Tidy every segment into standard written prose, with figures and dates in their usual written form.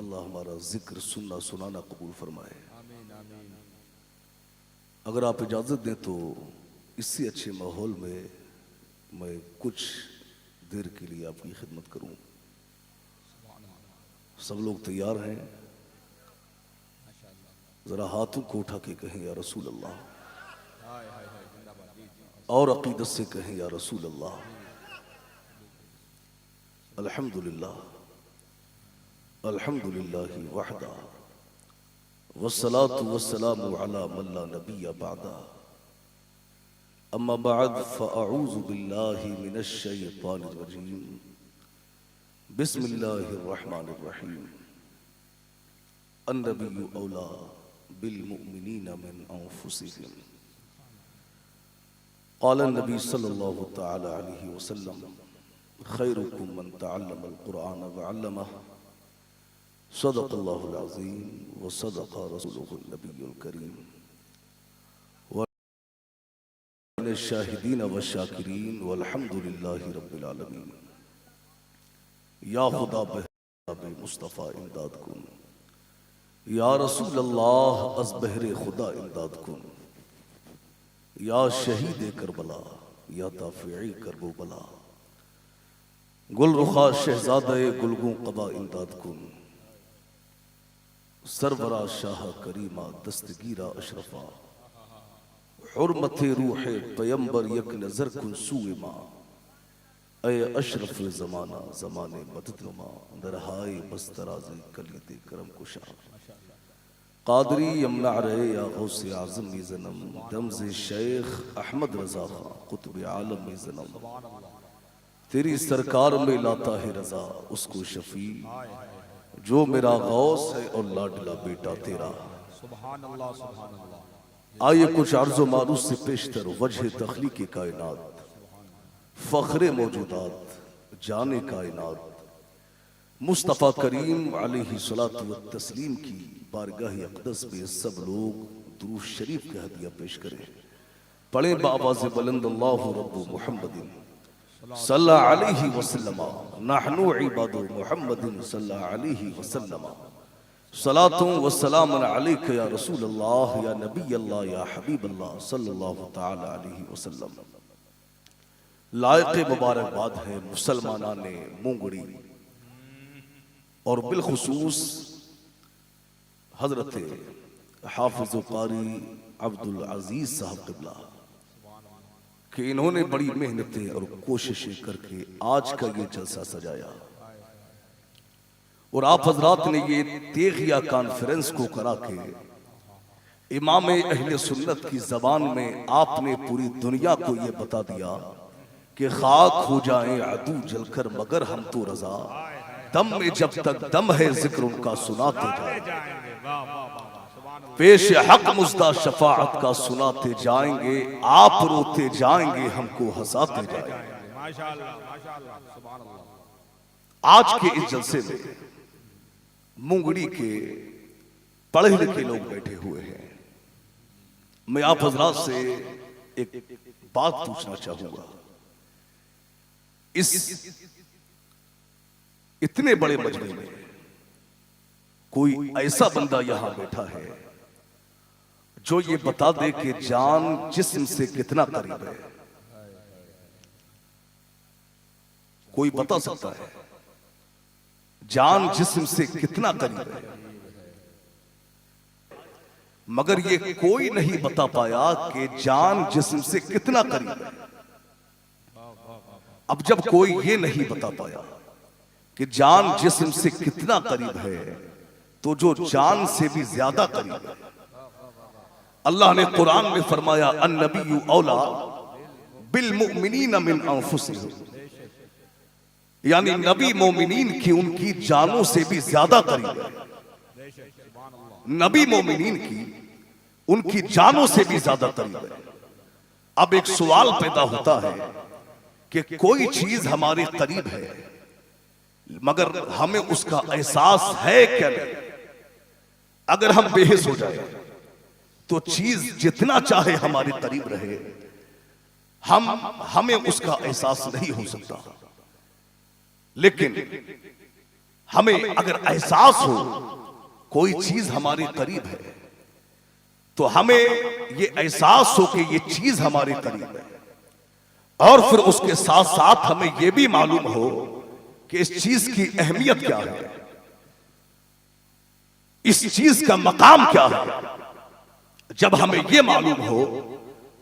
अल्लाह हमारा जिक्र सुनना सुनाना कबूल फरमाए। अगर आप इजाज़त दें तो इससे अच्छे माहौल में मैं कुछ देर के लिए आपकी खिदमत करूं। सब लोग तैयार हैं? जरा हाथों को उठा के कहें या रसूल अल्लाह, और अकीदत से कहें या रसूल अल्लाह। अल्हम्दुलिल्लाह अल्हम्दुलिल्लाह वहदा वस्सलातु वस्सलामु अला मन ला नबिय्य बअदा। अम्मा बअद फ़अऊज़ु बिल्लाहि मिनश शैतानिर रजीम। बिस्मिल्लाहिर रहमानिर रहीम। अन्नबिय्यु औला बिल मुमिनीना मिन अनफुसिहिम। क़ाल नबी सल्लल्लाहु तआला अलैहि वसल्लम खैरुकुम मन तअल्लमल कुरआन व अल्लमह। सदक़ल्लाहुल अज़ीम व सदक़ रसूलुहुन नबियुल करीम। व मिनश शाहिदीन व शाकिरीन वल्हम्दुलिल्लाहि रब्बिल आलमीन। या खुदा बे मुस्तफ़ा इमदाद कुन, या रसूल अल्लाह अज़ बहरे खुदा इमदाद कुन। या शहीद करबला या दाफ़िई करबो बला। गुल रुखा शहजादे गुलगों कबा इमदाद कुन। सरवरा शाह करीमा दस्तगीरा अशरफा। हुर्मते रूहे पैगंबर यक नजर कुन सूए माँ। अय अशरफ ज़माना ज़माने मददनुमा। दरहाए बस्तराज़े कलीदे करम कुशा। कादरी यमना रहे या गौसे आज़म में जन्म। दमज़े शेख अहमद रज़ा खां कुतुब आलम में जन्म। तेरी सरकार में लाता है रज़ा उसको शफी, जो मेरा गौस है और लाडला बेटा तेरा। आइए कुछ अर्ज़ो मारूफ से पेशतर वजह तख्लीक़ कायनात, फ़ख्रे मौजूदात जाने कायनात। मुस्तफ़ा करीम अलैहिस्सलातु व तस्लीम की बारगाह अक़दस में सब लोग दुरूद शरीफ का हदिया पेश करें। पढ़े बाबाज़ बुलंद अल्लाहु रब्बु मुहम्मदिन सल्लल्लाहु अलैहि वसल्लम। नहनु इबादु मुहम्मदिन सल्लल्लाहु अलैहि वसल्लम। सलातुं व सलामुन अलैका या रसूल अल्लाह या नबी अल्लाह या हबीब अल्लाह सल्लल्लाहु तआला अलैहि वसल्लम। लायक़ मुबारकबाद है मुसलमानाने मुंगड़ी और बिलखुसूस हजरत हाफिज़ कारी अब्दुल अजीज साहब क़िबला कि इन्होंने बड़ी मेहनतें और कोशिशें करके आज का ये जलसा सजाया। और आप हजरात ने ये तेगिया कॉन्फ्रेंस को करा के इमाम अहले सुन्नत की जबान में आपने पूरी दुनिया को ये बता दिया कि खाक हो जाए अदू जलकर मगर हम तो रजा। दम में जब तक दम है जिक्र उनका सुनाते जाएंगे। पेश हक मुस्दा शफाअत का सुनाते जाएंगे। आप रोते जाएंगे हमको हंसाते जाएंगे। आज के इस जलसे में मुंगड़ी के पढ़े लिखे लोग बैठे हुए हैं। मैं आप हजरात से एक बात पूछना चाहूंगा। इस इतने बड़े मजमे में कोई ऐसा बंदा यहां बैठा है जो ये बता दे कि जान जिस्म से कितना करीब है? कोई बता सकता है जान जिस्म से कितना करीब है? मगर ये कोई नहीं बता पाया कि जान जिस्म से कितना करीब है। अब जब कोई ये नहीं बता पाया कि जान जिस्म से कितना करीब है, तो जो जान से भी ज्यादा करीब है, अल्लाह ने कुरान में फरमाया अन्नबिय्यु औला बिल मुमिनीना मिन अनफुसिहिम। यानी नबी मोमिनीन की उनकी जानों से भी ज्यादा करीब है। नबी मोमिनीन की उनकी जानों से भी ज्यादा करीब है। अब एक सवाल पैदा होता है कि कोई चीज हमारे करीब है मगर हमें उसका एहसास है क्या नहीं? अगर हम बेहिस हो जाए तो चीज जितना चाहे हमारे करीब रहे, हमें उसका एहसास नहीं हो सकता। लेकिन हमें अगर एहसास हो कोई चीज हमारे करीब है तो हमें ये एहसास हो कि ये चीज हमारे करीब है, और फिर उसके साथ साथ हमें यह भी मालूम हो कि इस चीज की अहमियत क्या है, इस चीज का मकाम क्या है। जब हमें यह मालूम हो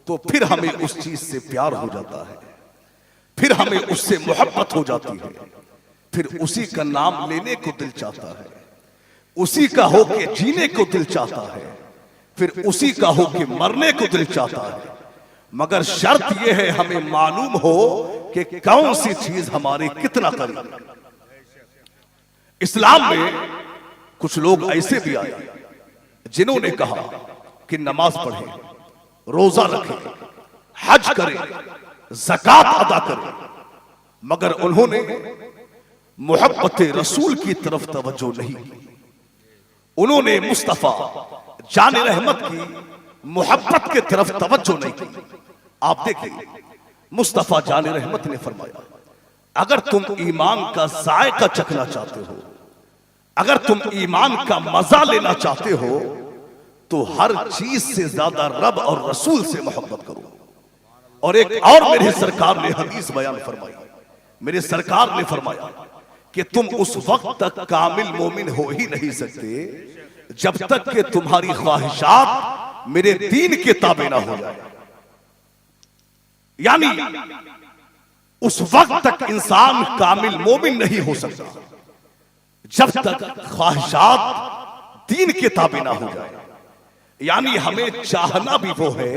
तो फिर हमें उस चीज से प्यार हो जाता है, फिर हमें उससे मोहब्बत हो जाती है, फिर उसी का नाम लेने को दिल चाहता है, उसी का हो के जीने को दिल चाहता है, फिर उसी का हो के मरने को दिल चाहता है। मगर शर्त यह है हमें मालूम हो कि कौन सी चीज हमारे कितना करीब है। इस्लाम में कुछ लोग ऐसे भी आए जिन्होंने कहा कि नमाज पढ़े, रोजा रखे, हज करे, ज़कात अदा करे, मगर उन्होंने मोहब्बत रसूल की तरफ तवज्जो नहीं की। उन्होंने मुस्तफा जाने रहमत की मोहब्बत की तरफ तवज्जो नहीं की। आप देखिए मुस्तफा जाने रहमत ने फरमाया, अगर तुम ईमान का जायका चखना चाहते हो, अगर तुम ईमान का मजा लेना चाहते हो तो हर चीज से ज्यादा रब और रसूल से मोहब्बत करो। और एक और मेरे सरकार ने हदीस बयान फरमाई, मेरे सरकार ने फरमाया कि तुम उस वक्त तक कामिल मोमिन हो ही नहीं सकते जब तक कि तुम्हारी ख्वाहिशात मेरे दीन के ताबे ना हो जाए। यानी उस वक्त तक इंसान कामिल मोमिन नहीं हो सकता जब तक ख्वाहिशात दीन के ताबे ना हो जाए। यानी हमें चाहना भी वो है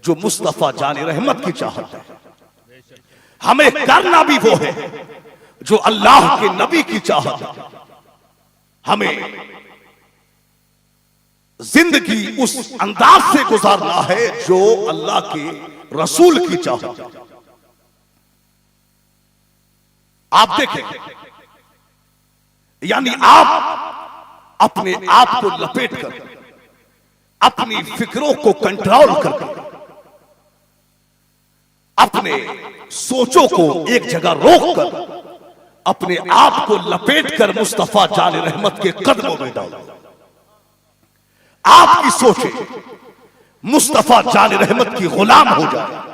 जो मुस्तफा जाने रहमत की चाहत है, हमें करना भी वो है जो अल्लाह के नबी की चाहत है, हमें जिंदगी उस अंदाज से गुजारना है जो अल्लाह के रसूल की चाहत है। आप देखें, यानी आप अपने आप को लपेट कर, अपनी फिक्रों को कंट्रोल करके, अपने सोचों को एक जगह रोक कर, अपने आप को लपेट कर मुस्तफा जाने रहमत के कदमों में डालो। आपकी सोचें मुस्तफा जाने रहमत की गुलाम हो जाए।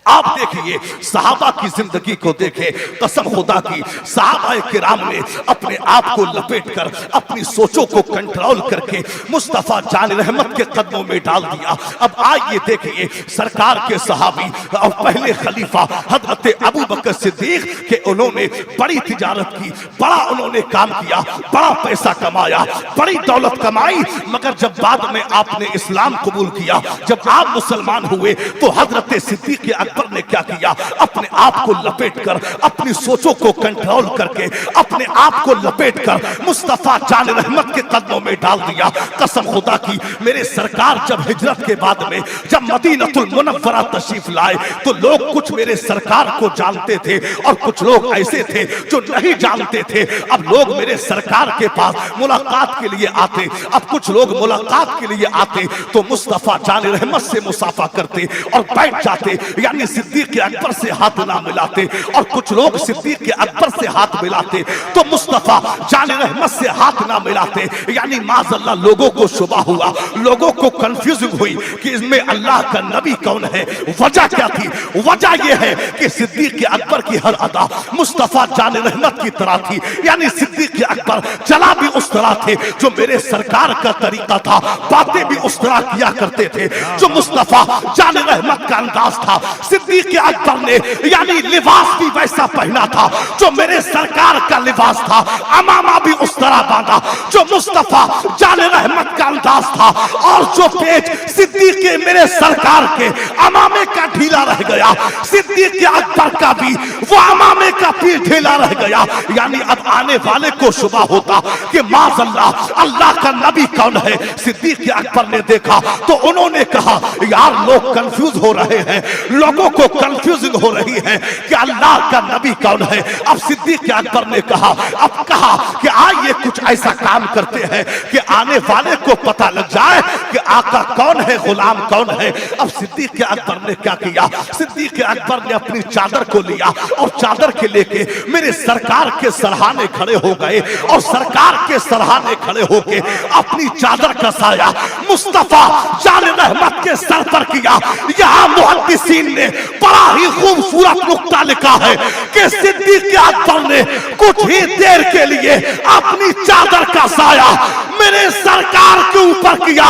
आप देखिए सहाबा की जिंदगी को देखें, कसम खुदा की सहाबा किराम ने अपने आप को लपेटकर अपनी सोचों को कंट्रोल करके मुस्तफा जान रहमत के कदमों में डाल दिया। अब आइए देखिए सरकार के सहाबी और पहले खलीफा हजरत अबू बकर सिद्दीक के, उन्होंने बड़ी तिजारत की, बड़ा उन्होंने काम किया, बड़ा पैसा कमाया, बड़ी दौलत कमाई, मगर जब बाद में आपने इस्लाम कबूल किया, जब आप मुसलमान हुए तो हजरत सिद्दीक अकबर ने क्या किया, अपने आप को लपेटकर, अपनी सोचों को कंट्रोल करके, अपने आप को लपेटकर मुस्तफा जान रहमत के कदमों में डाल दिया। कसम खुदा की मेरे सरकार जब हिजरत के बाद में जब मदीनतुल मुनव्वरा तशरीफ लाए तो लोग कुछ मेरे सरकार को जानते थे और कुछ लोग ऐसे थे जो नहीं जानते थे। अब लोग मेरे सरकार के पास मुलाकात के लिए आते, अब कुछ लोग मुलाकात के लिए आते तो मुस्तफा जान रहमत से मुसाफा करते और बैठ जाते, यानी सिद्दीक अकबर से हाथ ना मिलाते, और कुछ लोग सिद्दीक अकबर से हाथ मिलाते तो मुस्तफा जान रहमत से हाथ ना मिलाते। यानी माज़अल्लाह लोगों को शुबा हुआ, लोगों को कंफ्यूजिंग हुई कि इसमें अल्लाह का नबी कौन है। वजह क्या थी? वजह यह है कि सिद्दीक अकबर की हर अदा मुस्तफा जान रहमत की तरह थी। यानी सिद्दीक अकबर चला भी उस तरह थे जो मेरे सरकार का तरीका था, बातें भी उस तरह किया करते थे जो मुस्तफा जान रहमत का अंदाज था। सिद्दीक अकबर ने यानी लिबास भी वैसा पहना था जो मेरे सरकार का लिबास था, अमामा भी उस तरह बांधा जो मुस्तफा जाने रहमत का अंदाज था, और जो पेच सिद्दीक मेरे सरकार के अमामे का ढीला रह गया, सिद्दीक अकबर का भी वो अमामे का पीठ ढीला रह गया। यानी अब आने वाले को शुबा होता कि माज़अल्लाह अल्लाह का नबी कौन है। सिद्दीक अकबर ने देखा तो उन्होंने कहा यार लोग कंफ्यूज हो रहे हैं, लोगों लोगों को कंफ्यूजिंग हो रही है कि अल्लाह का नबी कौन है। अब सिद्दीक अकबर ने कहा, अब कहा कि आइए कुछ ऐसा काम करते हैं कि आने वाले को पता लग जाए कि आका कौन है, गुलाम कौन है। अब सिद्दीक अकबर ने क्या किया, सिद्दीक अकबर ने अपनी चादर को लिया और चादर के लेके मेरे सरकार के सरहाने खड़े हो गए और सरकार के सरहाने खड़े होके अपनी चादर का साया मुस्तफा जान रहमत के सर पर किया। यहां मुहद्दिसीन ने बड़ा ही खूबसूरत नुक्ता लिखा है कि सिद्दीक अकबर ने कुछ ही देर के लिए अपनी चादर का साया मेरे सरकार के ऊपर किया,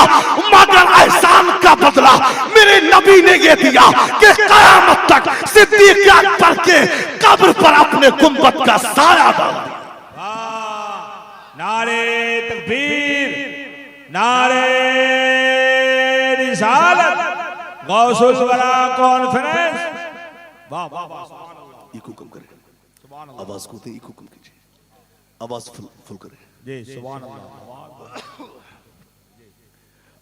मगर एहसान का बदला मेरे नबी ने यह दिया कि कयामत तक सिद्दीक अकबर के कब्र पर अपने गुंबद का साया डाल दिया। नारे तकबीर, नारे रिसालत, गौसुल वरा कॉन्फ्रेंस। वाह वाह वाह, सुभान अल्लाह। इको कम करें, सुभान अल्लाह। आवाज को इको कम कीजिए, आवाज फुल करें जी, सुभान अल्लाह।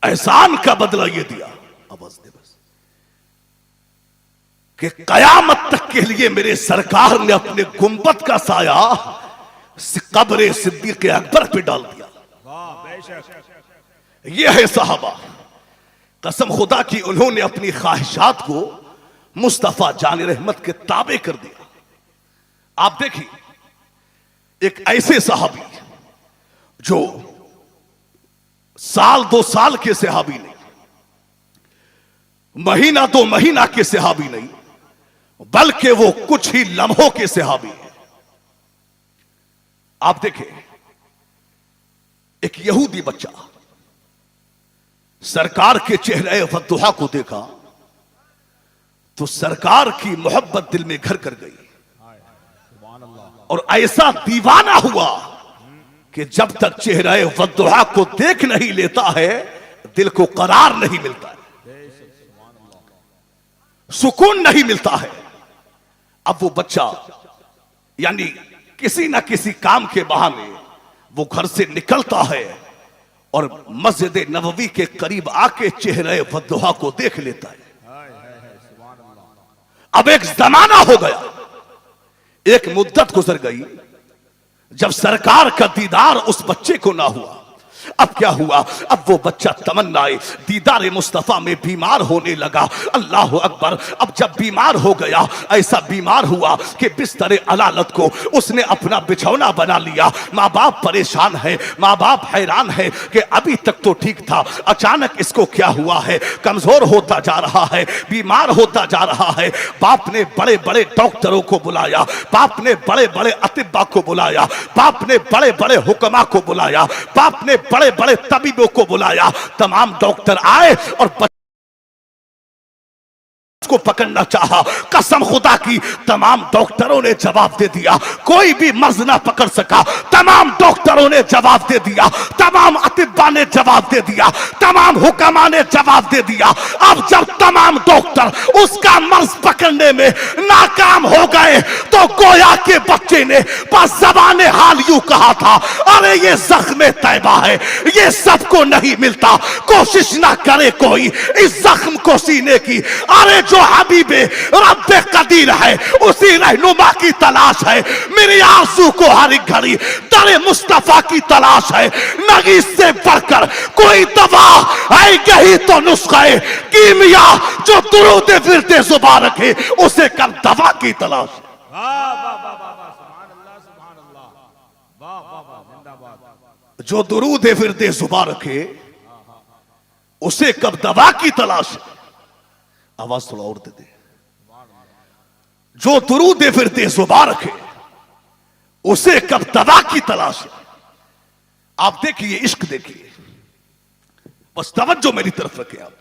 एहसान का बदला ये दिया, आवाज दे बस, कि कयामत तक के लिए मेरे सरकार ने अपने गुंबद का साया कब्र सिद्दीक अकबर पे डाल दिया। यह है साहबा, कसम खुदा की उन्होंने अपनी ख्वाहिशात को मुस्तफा जान रहमत के ताबे कर दिया। आप देखिए, एक ऐसे साहबी जो साल 2 साल के सहाबी नहीं, महीना 2 महीना के सहाबी नहीं, बल्कि वो कुछ ही लम्हों के सहाबी है। आप देखें, एक यहूदी बच्चा सरकार के चेहरे वद्दुहा को देखा तो सरकार की मोहब्बत दिल में घर कर गई और ऐसा दीवाना हुआ कि जब तक चेहरे वद्दुहा को देख नहीं लेता है दिल को करार नहीं मिलता है, सुकून नहीं मिलता है। अब वो बच्चा यानी किसी ना किसी काम के बहाने वो घर से निकलता है और मस्जिद नबवी के करीब आके चेहरे वद्दुहा को देख लेता है। अब एक जमाना हो गया, एक मुद्दत गुजर गई जब सरकार का दीदार उस बच्चे को ना हुआ। अब क्या हुआ, अब वो बच्चा तमन्नाए दीदार मुस्तफा में बीमार होने लगा। अल्लाह अकबर। अब जब बीमार हो गया, ऐसा बीमार हुआ कि बिस्तर अलालत को उसने अपना बिछौना बना लिया। माँ बाप परेशान है, माँ बाप हैरान है कि अभी तक तो ठीक था, अचानक इसको क्या हुआ है, कमजोर होता जा रहा है, बीमार होता जा रहा है। बाप ने बड़े बड़े डॉक्टरों को बुलाया, बाप ने बड़े बड़े अतिब्बा को बुलाया, बाप ने बड़े बड़े हुक्मा को बुलाया, बाप ने बड़े बड़े तबीबों को बुलाया। तमाम डॉक्टर आए और को पकड़ना चाहा। कसम खुदा की तमाम डॉक्टरों ने जवाब दे दिया, कोई भी मर्ज ना पकड़ सका। तमाम डॉक्टरों ने जवाब दे दिया, तमाम अतिब्बा ने जवाब दे दिया, तमाम हुक्मा ने जवाब दे दिया। अब जब तमाम डॉक्टर उसका मर्ज पकड़ने में नाकाम हो गए तो गोया के बच्चे ने बस ज़बाने हाल यूं कहा था, अरे ये जख्म तैबा है, ये सबको नहीं मिलता, कोशिश ना करे कोई इस जख्म को सीने की। अरे जो हबीबे रब्बे कदीर है उसी रहनुमा की तलाश है। मेरे आंसू को हर एक घड़ी दरे मुस्तफा की तलाश है। नहीं से बढ़कर कोई दवा है कहीं तो नुस्खा कीमिया जो दुरूद फिरते जुबा रखे उसे कब दवा की तलाश। जो दुरूद फिरते जुबा रखे उसे कब दवा की तलाश। आवाज थोड़ा और दे दे। जो दुरूद फिरते जुबा रखे उसे कब दवा की तलाश। आप देखिए, इश्क देखिए, बस तवज्जो मेरी तरफ रखें आप।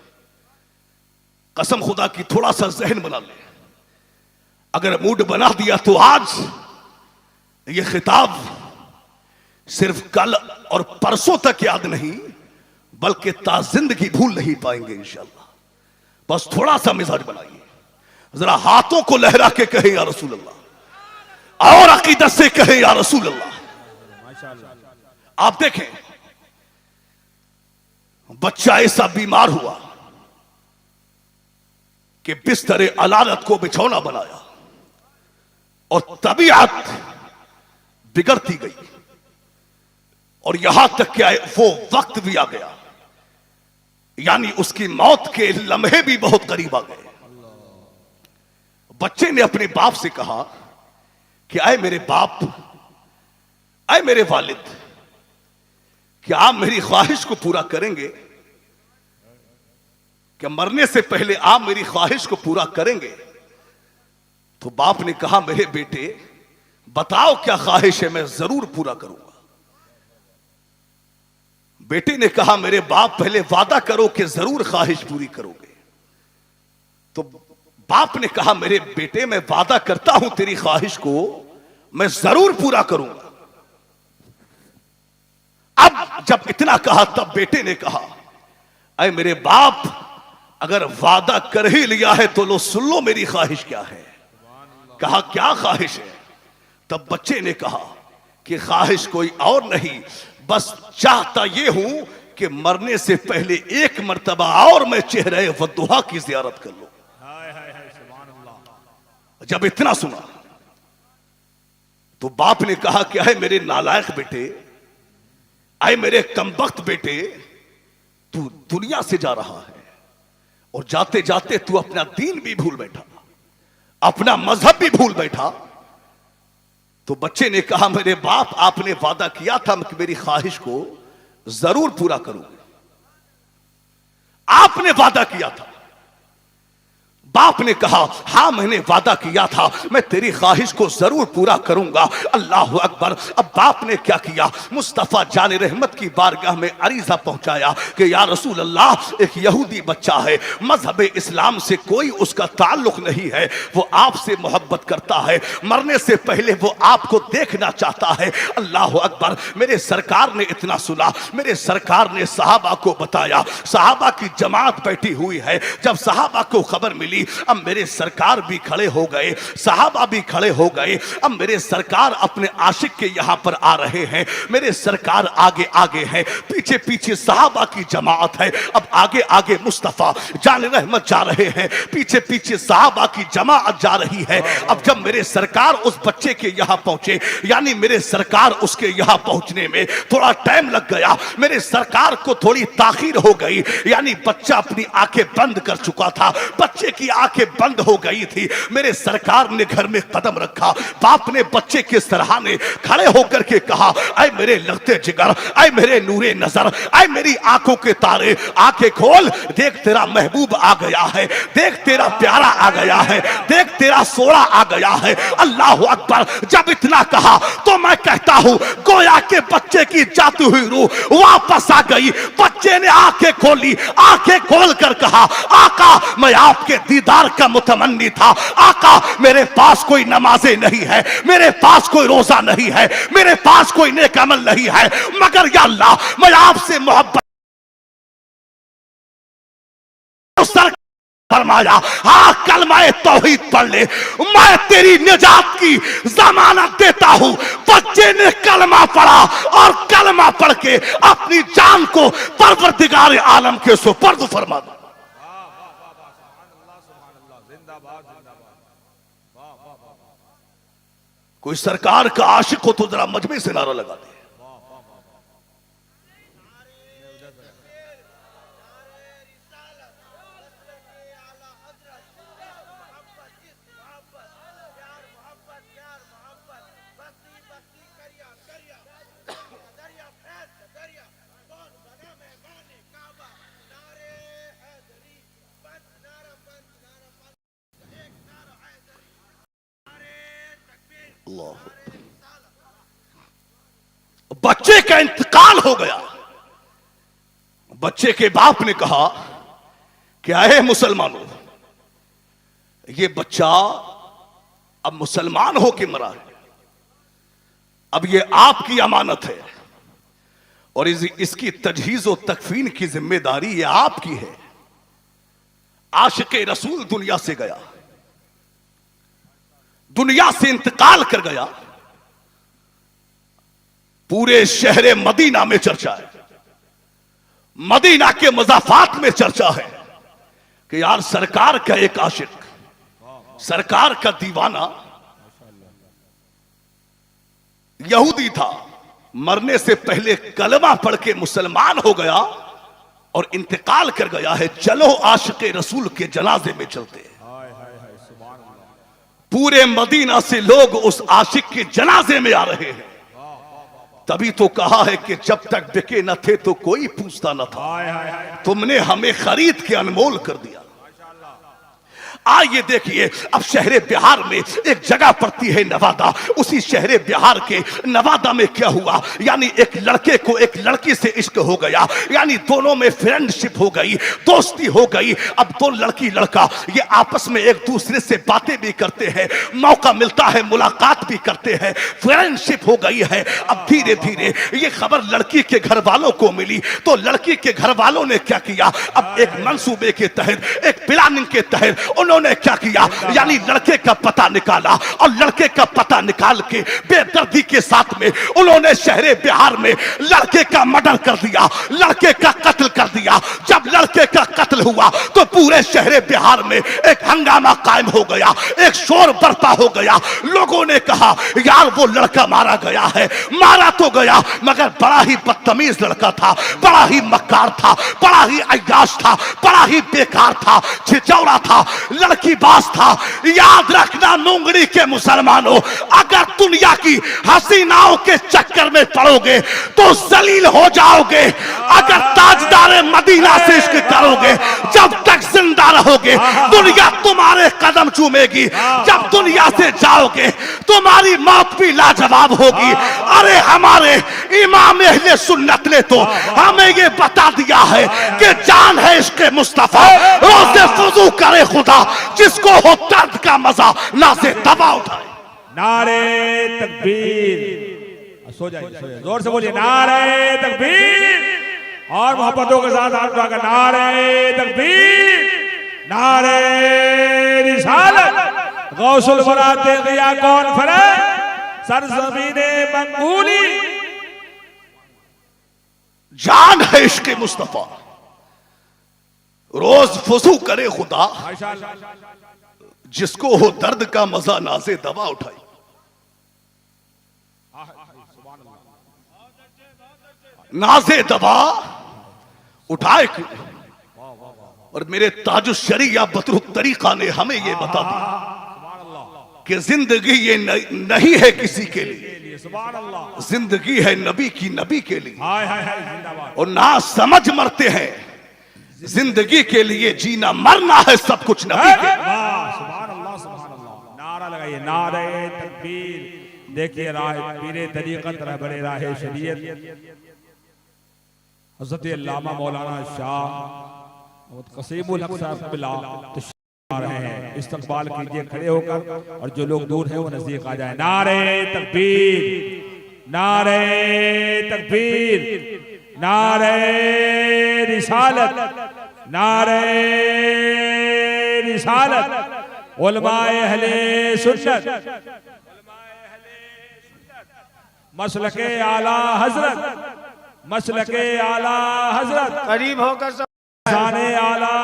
कसम खुदा की थोड़ा सा जहन बना ले, अगर मूड बना दिया तो आज ये खिताब सिर्फ कल और परसों तक याद नहीं बल्कि ताजिंदगी भूल नहीं पाएंगे इंशाअल्लाह। बस थोड़ा सा मिजाज बनाइए, जरा हाथों को लहरा के कहे या रसूल अल्लाह और अकीदत से कहे या रसूल अल्लाह। आप देखें, बच्चा ऐसा बीमार हुआ, कि बिस्तर अलानत को बिछौना बनाया और तबीयत बिगड़ती गई और यहां तक कि वो वक्त भी आ गया, यानी उसकी मौत के लम्हे भी बहुत करीब आ गए। बच्चे ने अपने बाप से कहा कि आए मेरे बाप, आए मेरे वालिद, क्या आप मेरी ख्वाहिश को पूरा करेंगे? क्या मरने से पहले आप मेरी ख्वाहिश को पूरा करेंगे? तो बाप ने कहा मेरे बेटे बताओ क्या ख्वाहिश है, मैं जरूर पूरा करूंगा। बेटे ने कहा मेरे बाप पहले वादा करो कि जरूर ख्वाहिश पूरी करोगे। तो बाप ने कहा मेरे बेटे मैं वादा करता हूं तेरी ख्वाहिश को मैं जरूर पूरा करूंगा। अब जब इतना कहा तब बेटे ने कहा अरे मेरे बाप अगर वादा कर ही लिया है तो लो सुन लो मेरी ख्वाहिश क्या है। कहा क्या ख्वाहिश है? तब बच्चे ने कहा कि ख्वाहिश कोई और नहीं, बस चाहता ये हूं कि मरने से पहले एक मर्तबा और मैं चेहरे वद्दुहा की जियारत कर लूं। जब इतना सुना तो बाप ने कहा कि अरे मेरे नालायक बेटे, आए मेरे कमबख्त बेटे, तू दुनिया से जा रहा है और जाते जाते तू अपना दीन भी भूल बैठा, अपना मजहब भी भूल बैठा। तो बच्चे ने कहा मेरे बाप आपने वादा किया था कि मेरी ख्वाहिश को जरूर पूरा करूंगा, आपने वादा किया था। बाप ने कहा हां मैंने वादा किया था, मैं तेरी ख्वाहिश को जरूर पूरा करूंगा। अल्लाह अकबर। अब बाप ने क्या किया, मुस्तफा जान रहमत की बारगाह में अरीजा पहुंचाया कि या रसूल अल्लाह एक यहूदी बच्चा है, मजहब इस्लाम से कोई उसका ताल्लुक नहीं है, वो आपसे मोहब्बत करता है, मरने से पहले वो आपको देखना चाहता है। अल्लाह अकबर। मेरे सरकार ने इतना सुना, मेरे सरकार ने सहाबा को बताया, सहाबा की जमात बैठी हुई है। जब सहाबा को खबर मिली अब मेरे सरकार भी खड़े हो गए, सहाबा भी खड़े हो गए। अब मेरे सरकार अपने आशिक के यहां पर आ रहे हैं, मेरे सरकार आगे आगे हैं, पीछे पीछे सहाबा की जमात है। अब आगे आगे मुस्तफा जान रहमत जा रहे हैं, पीछे पीछे सहाबा की जमात जा रही है। अब जब मेरे सरकार उस बच्चे के यहां पहुंचे, यानी मेरे सरकार उसके यहां पहुंचने में थोड़ा टाइम लग गया, मेरे सरकार को थोड़ी ताखीर हो गई, यानी बच्चा अपनी आंखें बंद कर चुका था, बच्चे की आंखें बंद हो गई थी। मेरे सरकार ने घर में कदम रखा, बाप ने बच्चे के सराहने खड़े होकर के कहा ऐ मेरे लगते जिगर, ऐ मेरे नूरे नजर, ऐ मेरी आंखों के तारे, आंखें खोल, देख तेरा महबूब आ गया है, देख तेरा प्यारा आ गया है, देख तेरा सोड़ा आ गया है। अल्लाह अकबर। जब इतना कहा तो मैं कहता हूं गोया के बच्चे की जाती हुई रूह वापस आ गई। बच्चे ने आंखें खोली, आंखें खोल कर कहा आका मैं आपके दीदार का मुतमन्नी था, आका मेरे पास कोई नमाजें नहीं है, मेरे पास कोई रोजा नहीं है, मेरे पास कोई नेक अमल नहीं है, मगर या अल्लाह मैं आपसे मोहब्बत। फरमाया हाँ कलमाए तौहीद पढ़ ले, मैं तेरी निजात की जमानत देता हूं। बच्चे ने कलमा पढ़ा और कलमा पढ़ के अपनी जान को परवरदिगार आलम के सुपर्द फरमा दी। कोई सरकार का आशिक हो तो जरा मजमे से नारा लगा दे। बच्चे का इंतकाल हो गया। बच्चे के बाप ने कहा क्या है मुसलमानों, ये बच्चा अब मुसलमान हो के मरा है, अब ये आपकी अमानत है और इसकी तजहीज और तकफीन की जिम्मेदारी ये आपकी है। आशिक़े रसूल दुनिया से गया, दुनिया से इंतकाल कर गया, पूरे शहरे मदीना में चर्चा है, मदीना के मज़ाफात में चर्चा है कि यार सरकार का एक आशिक, सरकार का दीवाना यहूदी था, मरने से पहले कलमा पढ़ के मुसलमान हो गया और इंतकाल कर गया है। चलो आशिक रसूल के जनाजे में चलते हैं। पूरे मदीना से लोग उस आशिक के जनाजे में आ रहे हैं। तभी तो कहा है कि जब तक बिके न थे तो कोई पूछता न था, तुमने हमें खरीद के अनमोल कर दिया। आइए देखिए, अब शहरे बिहार में एक जगह पड़ती है नवादा। उसी शहरे बिहार के नवादा में क्या हुआ, यानी एक लड़के को एक लड़की से इश्क हो गया, यानी दोनों में फ्रेंडशिप हो गई, दोस्ती हो गई। अब दो लड़की लड़का ये आपस में एक दूसरे से बातें भी करते हैं, मौका मिलता है मुलाकात भी करते हैं, फ्रेंडशिप हो गई है। अब धीरे धीरे ये खबर लड़की के घर वालों को मिली, तो लड़की के घर वालों ने क्या किया, अब एक मंसूबे के तहत, एक प्लानिंग के तहत उन्होंने क्या किया, यानी लड़के का पता निकाला और लड़के का पता निकाल के बेदर्दी के साथ में उन्होंने शहरे बिहार में लड़के का मर्डर कर दिया, लड़के का कत्ल कर दिया। जब लड़के का कत्ल हुआ तो पूरे शहरे बिहार में एक हंगामा कायम हो गया, एक शोर बरपा हो गया। लोगों ने कहा यार वो लड़का मारा गया है, मारा तो गया मगर बड़ा ही बदतमीज लड़का था, बड़ा ही मक्कार था, बड़ा ही अय्याश था, बड़ा ही बेकार था, छिचौड़ा था, लड़की बाज था। याद रखना नोंगड़ी के मुसलमानों, अगर दुनिया की हसीनाओं के चक्कर में पड़ोगे तो जलील हो जाओगे। अगर ताजदार मदीना से इश्क करोगे, जब तक जिंदा रहोगे दुनिया तुम्हारे कदम चूमेगी, जब दुनिया से जाओगे तुम्हारी मौत भी लाजवाब होगी। अरे हमारे इमाम अहले सुन्नत ने तो हमें ये बता दिया है कि जान है इश्क मुस्तफा, रोज़े फुजू करे खुदा, जिसको हो दर्द का मजा ना से दबा उठाए। नारे तकबीर, सो जाइए जोर से बोलिए नारे तकबीर, और मोहब्बतों के साथ हाथ उठाकर नारे तकबीर, नारे रिसालत, गौसुल वरा तेगिया कॉन्फ्रेंस, सरजमीने मंगूली। जान है इश्क मुस्तफा, रोज फुजू करे खुदा, जिसको हो दर्द का मजा नाजे दवा उठाई। नाजे दवा उठाए क्यों? और मेरे ताजुश शरीया बतरु तरीका ने हमें यह बता दिया कि जिंदगी ये नहीं है किसी के लिए, जिंदगी है नबी की, नबी के लिए। और ना समझ मरते हैं, जिंदगी के लिए जीना मरना है सब कुछ नबी के। नारा लगाइए नारे तकबीर। देखिए राह पीरे तरीक़त रहबरे राह शरीयत हज़रत अल्लामा मौलाना शाह क़सीमुल हक़ साहब बिला आ रहे हैं। इस्तक़बाल कीजिए खड़े होकर, और जो लोग दूर हैं वो नजदीक आ जाए। नारे तकबीर, नारे तकबीर, नारे रिसालत, नारे रिसालत, उलमाए अहले सुन्नत, मसलके आला हजरत, मसलके आला हजरत, करीब होकर सब शाने आला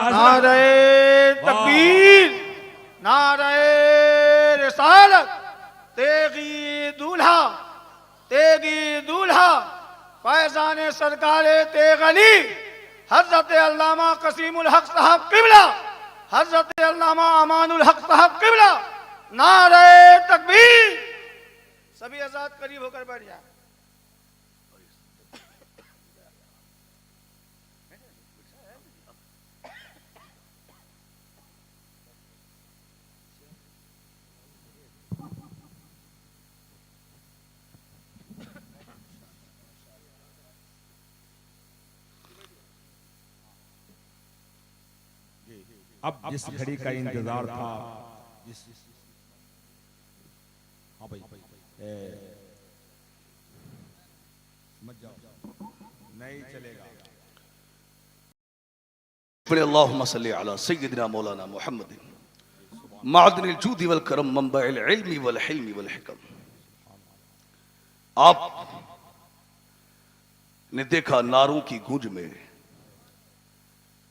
हजरत। नारे तकबीर, नारे रिसालत, तेगी दूल्हा, तेगी दूल्हा, फैजान सरकारे तेगली, हजरत अल्लामा क़सीमुल हक़ साहब क़िबला, हजरत अल्लामा अमानुल हक़ साहब क़िबला। नारे तकबीर। सभी आजाद करीब होकर बैठ जाए। अब जिस घड़ी का इंतजार था, जिस हाँ भाई मत जाओ, नहीं चलेगा। अल्लाहुम्मा सल्ली अला सय्यिदिना मौलाना मुहम्मद मादनिल जूदी वल करम मंबइल इल्मी वल हिल्मी वल हिकम। आप ने देखा नारों की गूंज में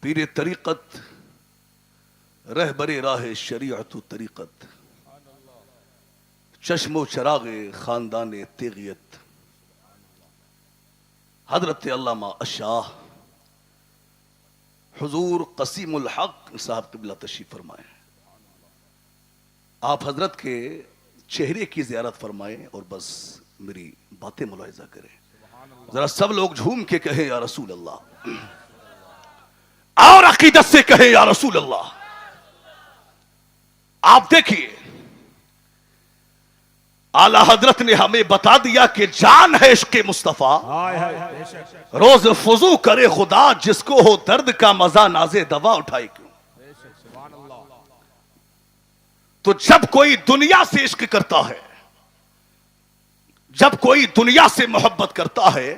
पीरे तरीकत रहबरे राह शरीअत तरीक़त, चश्मो चरागे खानदान तेगियत, हजरत अल्लामा अशाह हुजूर कसीमुल हक साहब क़िबला तशरीफ फरमाए। आप हजरत के चेहरे की ज़ियारत फरमाएं और बस मेरी बातें मुलाहिजा करें। जरा सब लोग झूम के कहें या रसूल अल्लाह, और अकीदत से कहें या रसूल अल्लाह। आप देखिए आला हजरत ने हमें बता दिया कि जान है इश्क़ मुस्तफा, रोज फुजू करे खुदा, जिसको हो दर्द का मजा नाजे दवा उठाए क्यों। तो जब कोई दुनिया से इश्क करता है, जब कोई दुनिया से मोहब्बत करता है,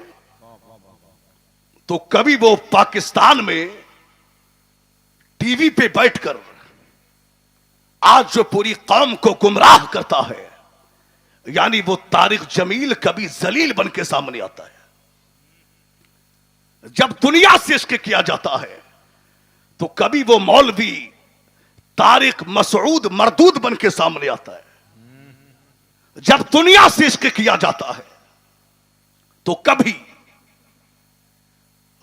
तो कभी वो पाकिस्तान में टीवी पे बैठकर आज जो पूरी कौम को गुमराह करता है, यानी वो तारिक जमील कभी जलील बन के सामने आता है। जब दुनिया से इश्क किया जाता है तो कभी वो मौलवी तारिक मसऊद मरदूद बन के सामने आता है। जब दुनिया से इश्क किया जाता है तो कभी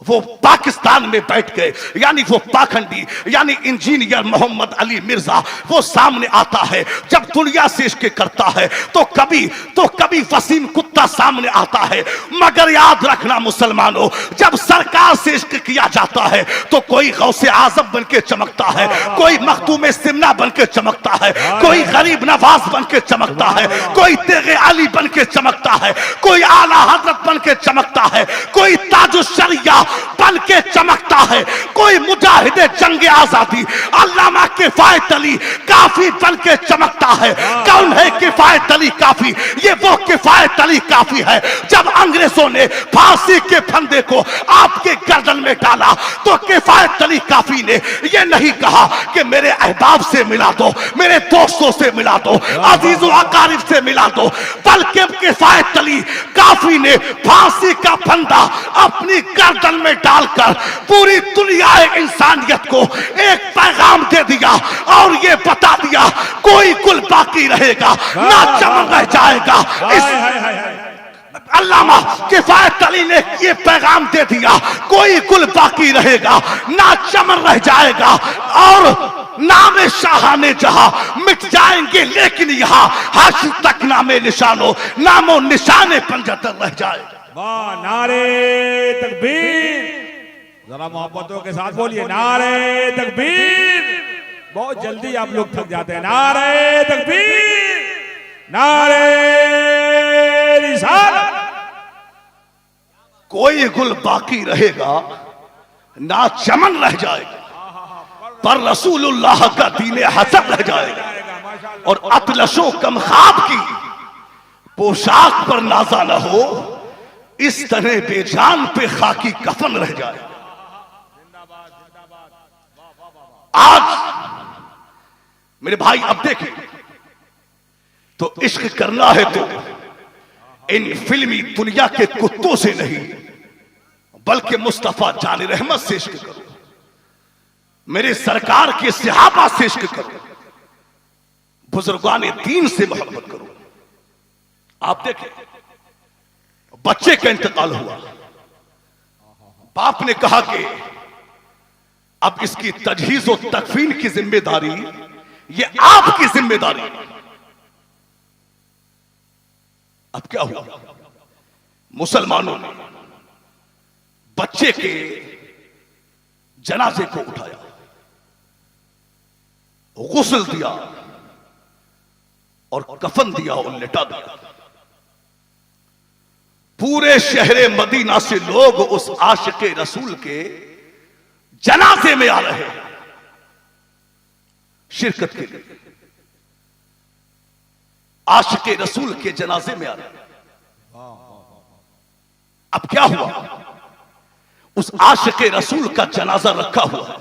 वो पाकिस्तान में बैठ गए, यानी वो पाखंडी, यानी इंजीनियर मोहम्मद अली मिर्जा वो सामने आता है। जब दुनिया से इश्क करता है तो कभी वसीम कुत्ता सामने आता है। मगर याद रखना मुसलमानों, जब सरकार से इश्क किया जाता है तो कोई गौसे आजम बन के चमकता है, कोई मखदूम सिमना बन के चमकता है, कोई गरीब नवाज बन के चमकता है, कोई तेगे अली बन के चमकता है, कोई आला हजरत बन के चमकता है, कोई ताजुश्शरिया बन के चमकता है, कोई मुजाहिद जंग आजादी अल्लामा किफायत अली काफी बन के चमकता है। कौन है किफायत अली काफी? ये वो किफायत अली काफी है जब अंग्रेजों ने फांसी के फंदे को आपके गर्दन में डाला तो किफायत अली काफी ने ये नहीं कहा कि मेरे अहबाब से मिला दो, मेरे दोस्तों से मिला दो, अजीजों अकारिब से मिला दो, बल्कि किफायत अली काफी ने फांसी का फंदा अपनी गर्दन में डालकर पूरी दुनिया इंसानियत को एक पैगाम दे दिया और ये बता दिया कोई गुल बाकी रहेगा ना चमन रह जाएगा। अल्लामा किफायत अली ने ये पैगाम दे दिया कोई गुल बाकी रहेगा ना चमन रह जाएगा और नामे शाहाने जहां मिट जाएंगे, लेकिन यहां हश्र तक नामे निशानो नामो निशाने पंजतर रह जाएगा। वाह, नारे तकबीर, जरा मोहब्बतों के साथ बोलिए नारे तकबीर। बहुत जल्दी आप लोग थक जाते हैं। नारे तकबीर, नारे रिसालत। कोई गुल बाकी रहेगा ना चमन रह जाएगा, पर रसूलुल्लाह का दीन हसन रह जाएगा। और अतलशो कम ख्वाब की पोशाक पर नाजा न हो, इस तरह बेजान पे खाकी कफन रह जाए। आज मेरे भाई अब देखें तो इश्क करना है तो इन फिल्मी दुनिया के कुत्तों से नहीं बल्कि मुस्तफा जान रहमत से इश्क करो, मेरे सरकार के सहाबा से इश्क करो, बुजुर्गान दीन से मोहब्बत करो। आप देखें बच्चे का इंतकाल हुआ, बाप ने कहा कि अब इसकी तजहीज और तकफीन की जिम्मेदारी ये आपकी जिम्मेदारी। अब क्या हुआ? मुसलमानों ने बच्चे के जनाजे को उठाया, गुस्ल दिया और कफन दिया और लिटा दिया। पूरे शहरे मदीना से लोग उस आशिके रसूल के जनाजे में आ रहे हैं शिरकत के लिए, आशिके रसूल के जनाजे में आ रहे हैं। अब क्या हुआ? उस आशिके रसूल का जनाजा रखा हुआ है,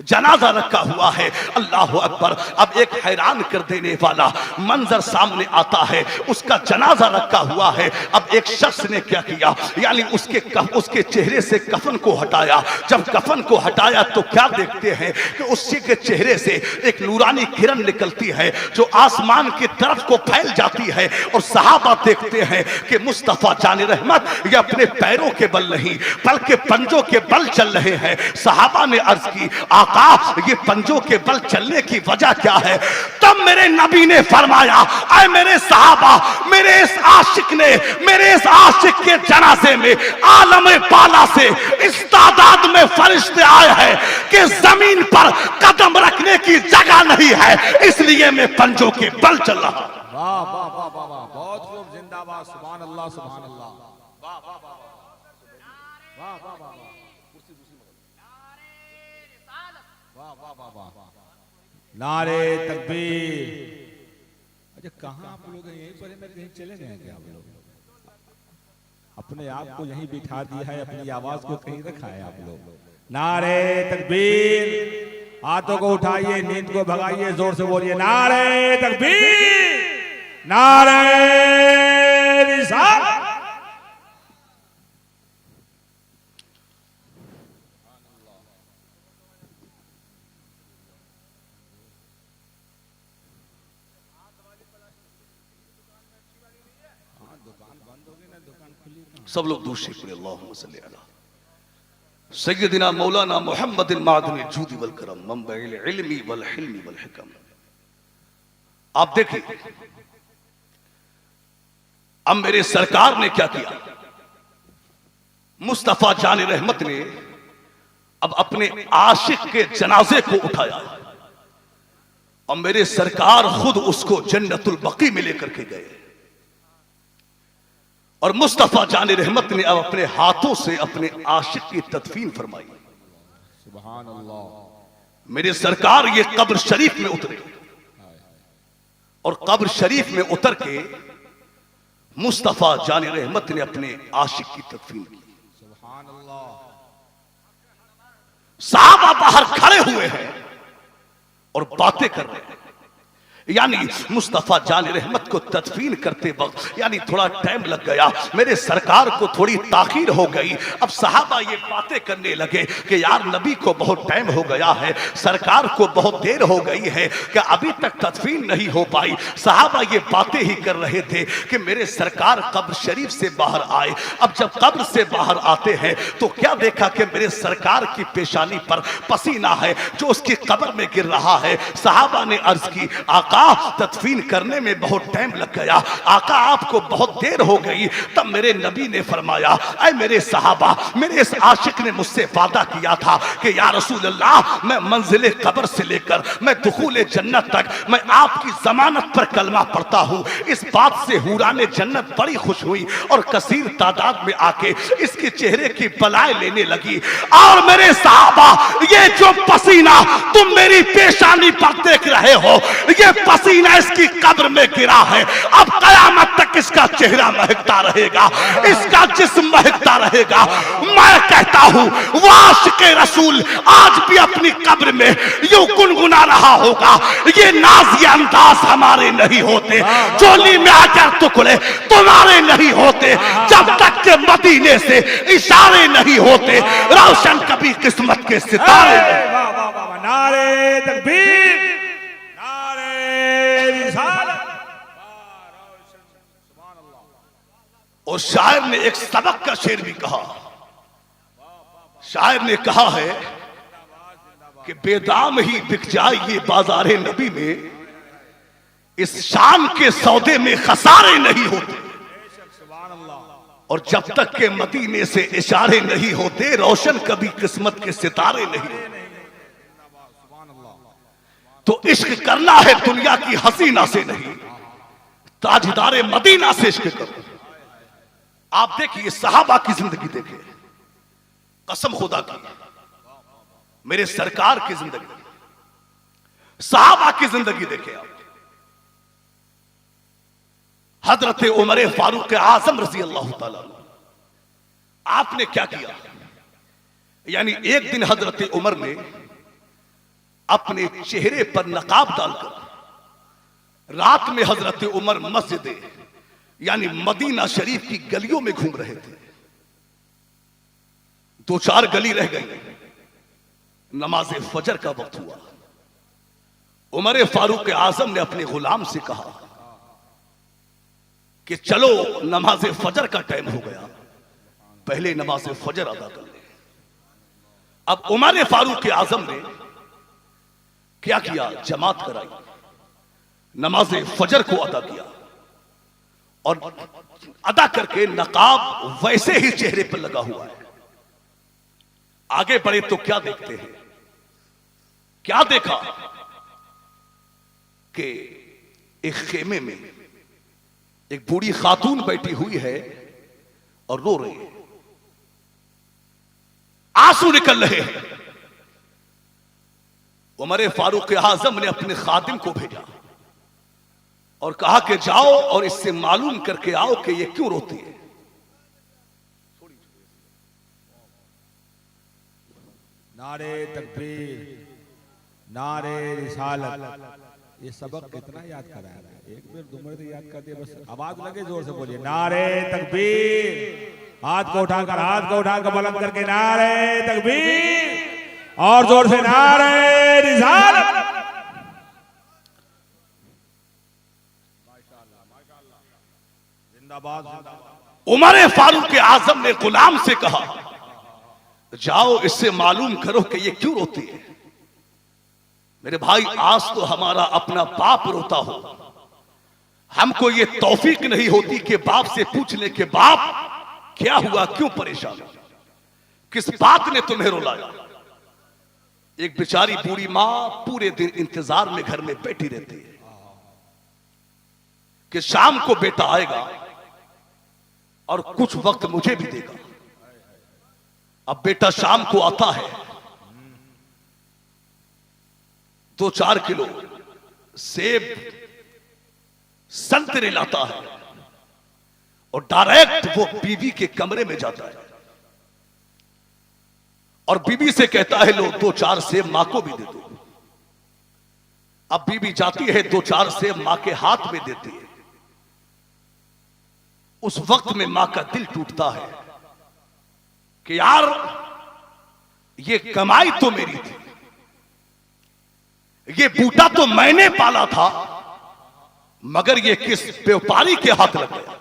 जनाजा रखा हुआ है। अल्लाह अकबर। अब एक हैरान कर देने वाला मंजर सामने आता है, उसका जनाजा रखा हुआ है। अब एक शख्स ने क्या किया, यानी उसके चेहरे से कफन को हटाया। जब कफन को हटाया तो क्या देखते हैं कि उसी के चेहरे से एक नूरानी किरण निकलती है जो आसमान की तरफ को फैल जाती है। और सहाबा देखते हैं कि मुस्तफा जान रहमत ये अपने पैरों के बल नहीं बल्कि पंजों के बल चल रहे हैं। सहाबा ने अर्ज की, आका ये पंजों के बल चलने की वजह क्या है? तब मेरे नबी ने फरमाया, ऐ मेरे सहाबा, मेरे इस आशिक के जनाजे में आलम बाला से इस तादाद में फरिश्ते आए हैं कि जमीन पर कदम रखने की जगह नहीं है, इसलिए मैं पंजों के बल चल रहा हूं। वाह वाह वाह वाह वाह, बहुत खूब, जिंदाबाद, सुभान अल्लाह सुभान अल्लाह, वाह वाह वाह वाह वाह वाह वाह वाह वाह वाह, नारे तकबीर। अच्छा कहाँ आप लोग हैं? यहीं पर हैं? कहीं चले गए क्या आप लोग? अपने आप को यहीं बिठा दिया है, अपनी आवाज को कहीं रखा है आप लोग। नारे तकबीर, हाथों को उठाइए, नींद को भगाइए, जोर से बोलिए नारे तकबीर, नारे रिसालत। सब लोग दूसरे पढ़े, अल्लाहुम्मा सल्ली अला सय्यदिना मौलाना मुहम्मद मादनी जूदी वल करम मंबइल इल्मी वल हिल्मी वल हिकम। आप देखिए अब मेरे सरकार ने क्या किया, मुस्तफा जान रहमत ने अब अपने आशिक के जनाजे को उठाया और मेरे सरकार खुद उसको जन्नतुल बकी में लेकर के गए। और मुस्तफा जान रहमत ने अब अपने हाथों से अपने आशिक की तदफीन फरमाई। सुभान अल्लाह। मेरे सरकार ये कब्र शरीफ में उतरे और कब्र शरीफ में उतर के मुस्तफा जान रहमत ने अपने आशिक की तदफीन की। सुभान अल्लाह। साहबा बाहर खड़े हुए हैं और बातें कर रहे हैं, यानी मुस्तफा जान रहमत को तदफीन करते वक्त यानी थोड़ा टाइम लग गया, मेरे सरकार को थोड़ी ताखीर हो गई। अब सहाबा ये बातें करने लगे कि यार नबी को बहुत टाइम हो गया है, सरकार को बहुत देर हो गई है कि अभी तक तदफीन नहीं हो पाई। सहाबा ये बातें ही कर रहे थे कि मेरे सरकार कब्र शरीफ से बाहर आए। अब जब कब्र से बाहर आते हैं तो क्या देखा कि मेरे सरकार की पेशानी पर पसीना है जो उसकी कब्र में गिर रहा है। सहाबा ने अर्ज की, आका तदफीन करने में बहुत टाइम लग गया, आका आपको बहुत देर हो गई। तब मेरे नबी ने फरमाया, ऐ मेरे सहाबा, मेरे इस आशिक ने मुझसे वादा किया था कि या रसूल अल्लाह मैं मंजिले कब्र से लेकर मैं दुखूले जन्नत तक मैं आपकी जमानत पर कलमा पढ़ता हूँ। इस बात से हुराने जन्नत बड़ी खुश हुई और कसीर तादाद में आके इसके चेहरे की बलाएं लेने लगी। और मेरे सहाबा ये जो पसीना तुम मेरी पेशानी पर देख रहे हो, ये पसीना इसकी कब्र में गिरा है। अब कयामत तक इसका चेहरा महकता रहेगा, इसका जिस्म महकता रहेगा। मैं कहता हूं वो आशिक़े रसूल आज भी अपनी कब्र में यूं गुनगुना रहा होगा, ये नाज़ ये अंदाज हमारे नहीं होते, चोली में आकर टुकड़े तुम्हारे नहीं होते, जब तक के मदीने से इशारे नहीं होते रोशन कभी किस्मत के सितारे। वाह वाह वाह, नारे तकबीर, और शायर ने एक सबक का शेर भी कहा। शायर ने कहा है कि बेदाम ही बिक जाए ये बाजारे नबी में, इस शान के सौदे में खसारे नहीं होते। और जब तक के मदीने से इशारे नहीं होते रोशन कभी किस्मत के सितारे नहीं होते। तो इश्क करना है दुनिया की हसीना से नहीं, ताजदारे मदीना से इश्क करो। आप देखिए सहाबा की जिंदगी देखिए, कसम खुदा की, मेरे सरकार की जिंदगी, सहाबा की जिंदगी देखिए आप। हजरत उमर फारूक आजम रजी अल्लाह ताला आपने क्या किया, यानी एक दिन हजरत उमर ने अपने चेहरे पर नकाब डालकर रात में हजरत उमर मस्जिद यानी मदीना शरीफ की गलियों में घूम रहे थे। 2-4 गली रह गई, नमाज फजर का वक्त हुआ। उमर फारूक आजम ने अपने गुलाम से कहा कि चलो नमाज फजर का टाइम हो गया, पहले नमाज फजर अदा कर ले। अब उमर फारूक आजम ने क्या किया, जमात कराई, नमाज फजर को अदा किया और अदा करके नकाब वैसे ही चेहरे पर लगा हुआ है। आगे बढ़े तो क्या देखते हैं, क्या देखा कि एक खेमे में एक बूढ़ी खातून बैठी हुई है और रो रही है, आंसू निकल रहे हैं। उमर फारूक आजम ने अपने खादिम को भेजा और कहा कि जाओ और इससे मालूम करके आओ कि ये क्यों रोती है। नारे तकबीर, नारे रिसालत, ये सबक कितना याद कराया है, एक बार 2 मिनट याद कर दिया बस। आवाज लगे जोर से बोलिए, नारे तकबीर, हाथ को उठाकर बुलंद करके नारे तकबीर, और जोर से नारे रिसालत। जिंदाबाद, जिंदाबाद। उमर फारूक आजम ने गुलाम से कहा जाओ इससे मालूम करो कि ये क्यों रोती है। मेरे भाई, आज तो हमारा अपना बाप रोता हो, हमको ये तौफीक नहीं होती कि बाप से पूछ ले कि बाप क्या हुआ, क्यों परेशान, किस बात ने तुम्हें रुलाया। एक बेचारी बूढ़ी मां पूरे दिन इंतजार में घर में बैठी रहती है कि शाम को बेटा आएगा और कुछ वक्त मुझे भी देगा। अब बेटा शाम को आता है, 2-4 किलो सेब संतरे लाता है और डायरेक्ट वो बीवी के कमरे में जाता है और बीवी से कहता है लो 2-4 सेब मां को भी दे दो। अब बीवी जाती है, 2-4 सेब मां के हाथ में देती है। उस वक्त में मां का दिल टूटता है कि यार ये कमाई तो मेरी थी, ये बूटा तो मैंने पाला था, मगर ये किस व्यापारी के हाथ लग गया।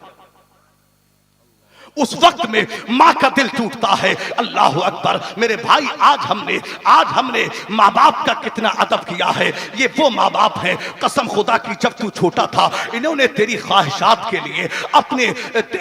उस वक्त में मां का दिल टूटता है। अल्लाह अकबर। मेरे भाई, आज हमने माँ बाप का कितना अदब किया है। ये वो माँ बाप हैं, कसम खुदा की, जब तू छोटा था इन्होंने तेरी ख्वाहिशात के लिए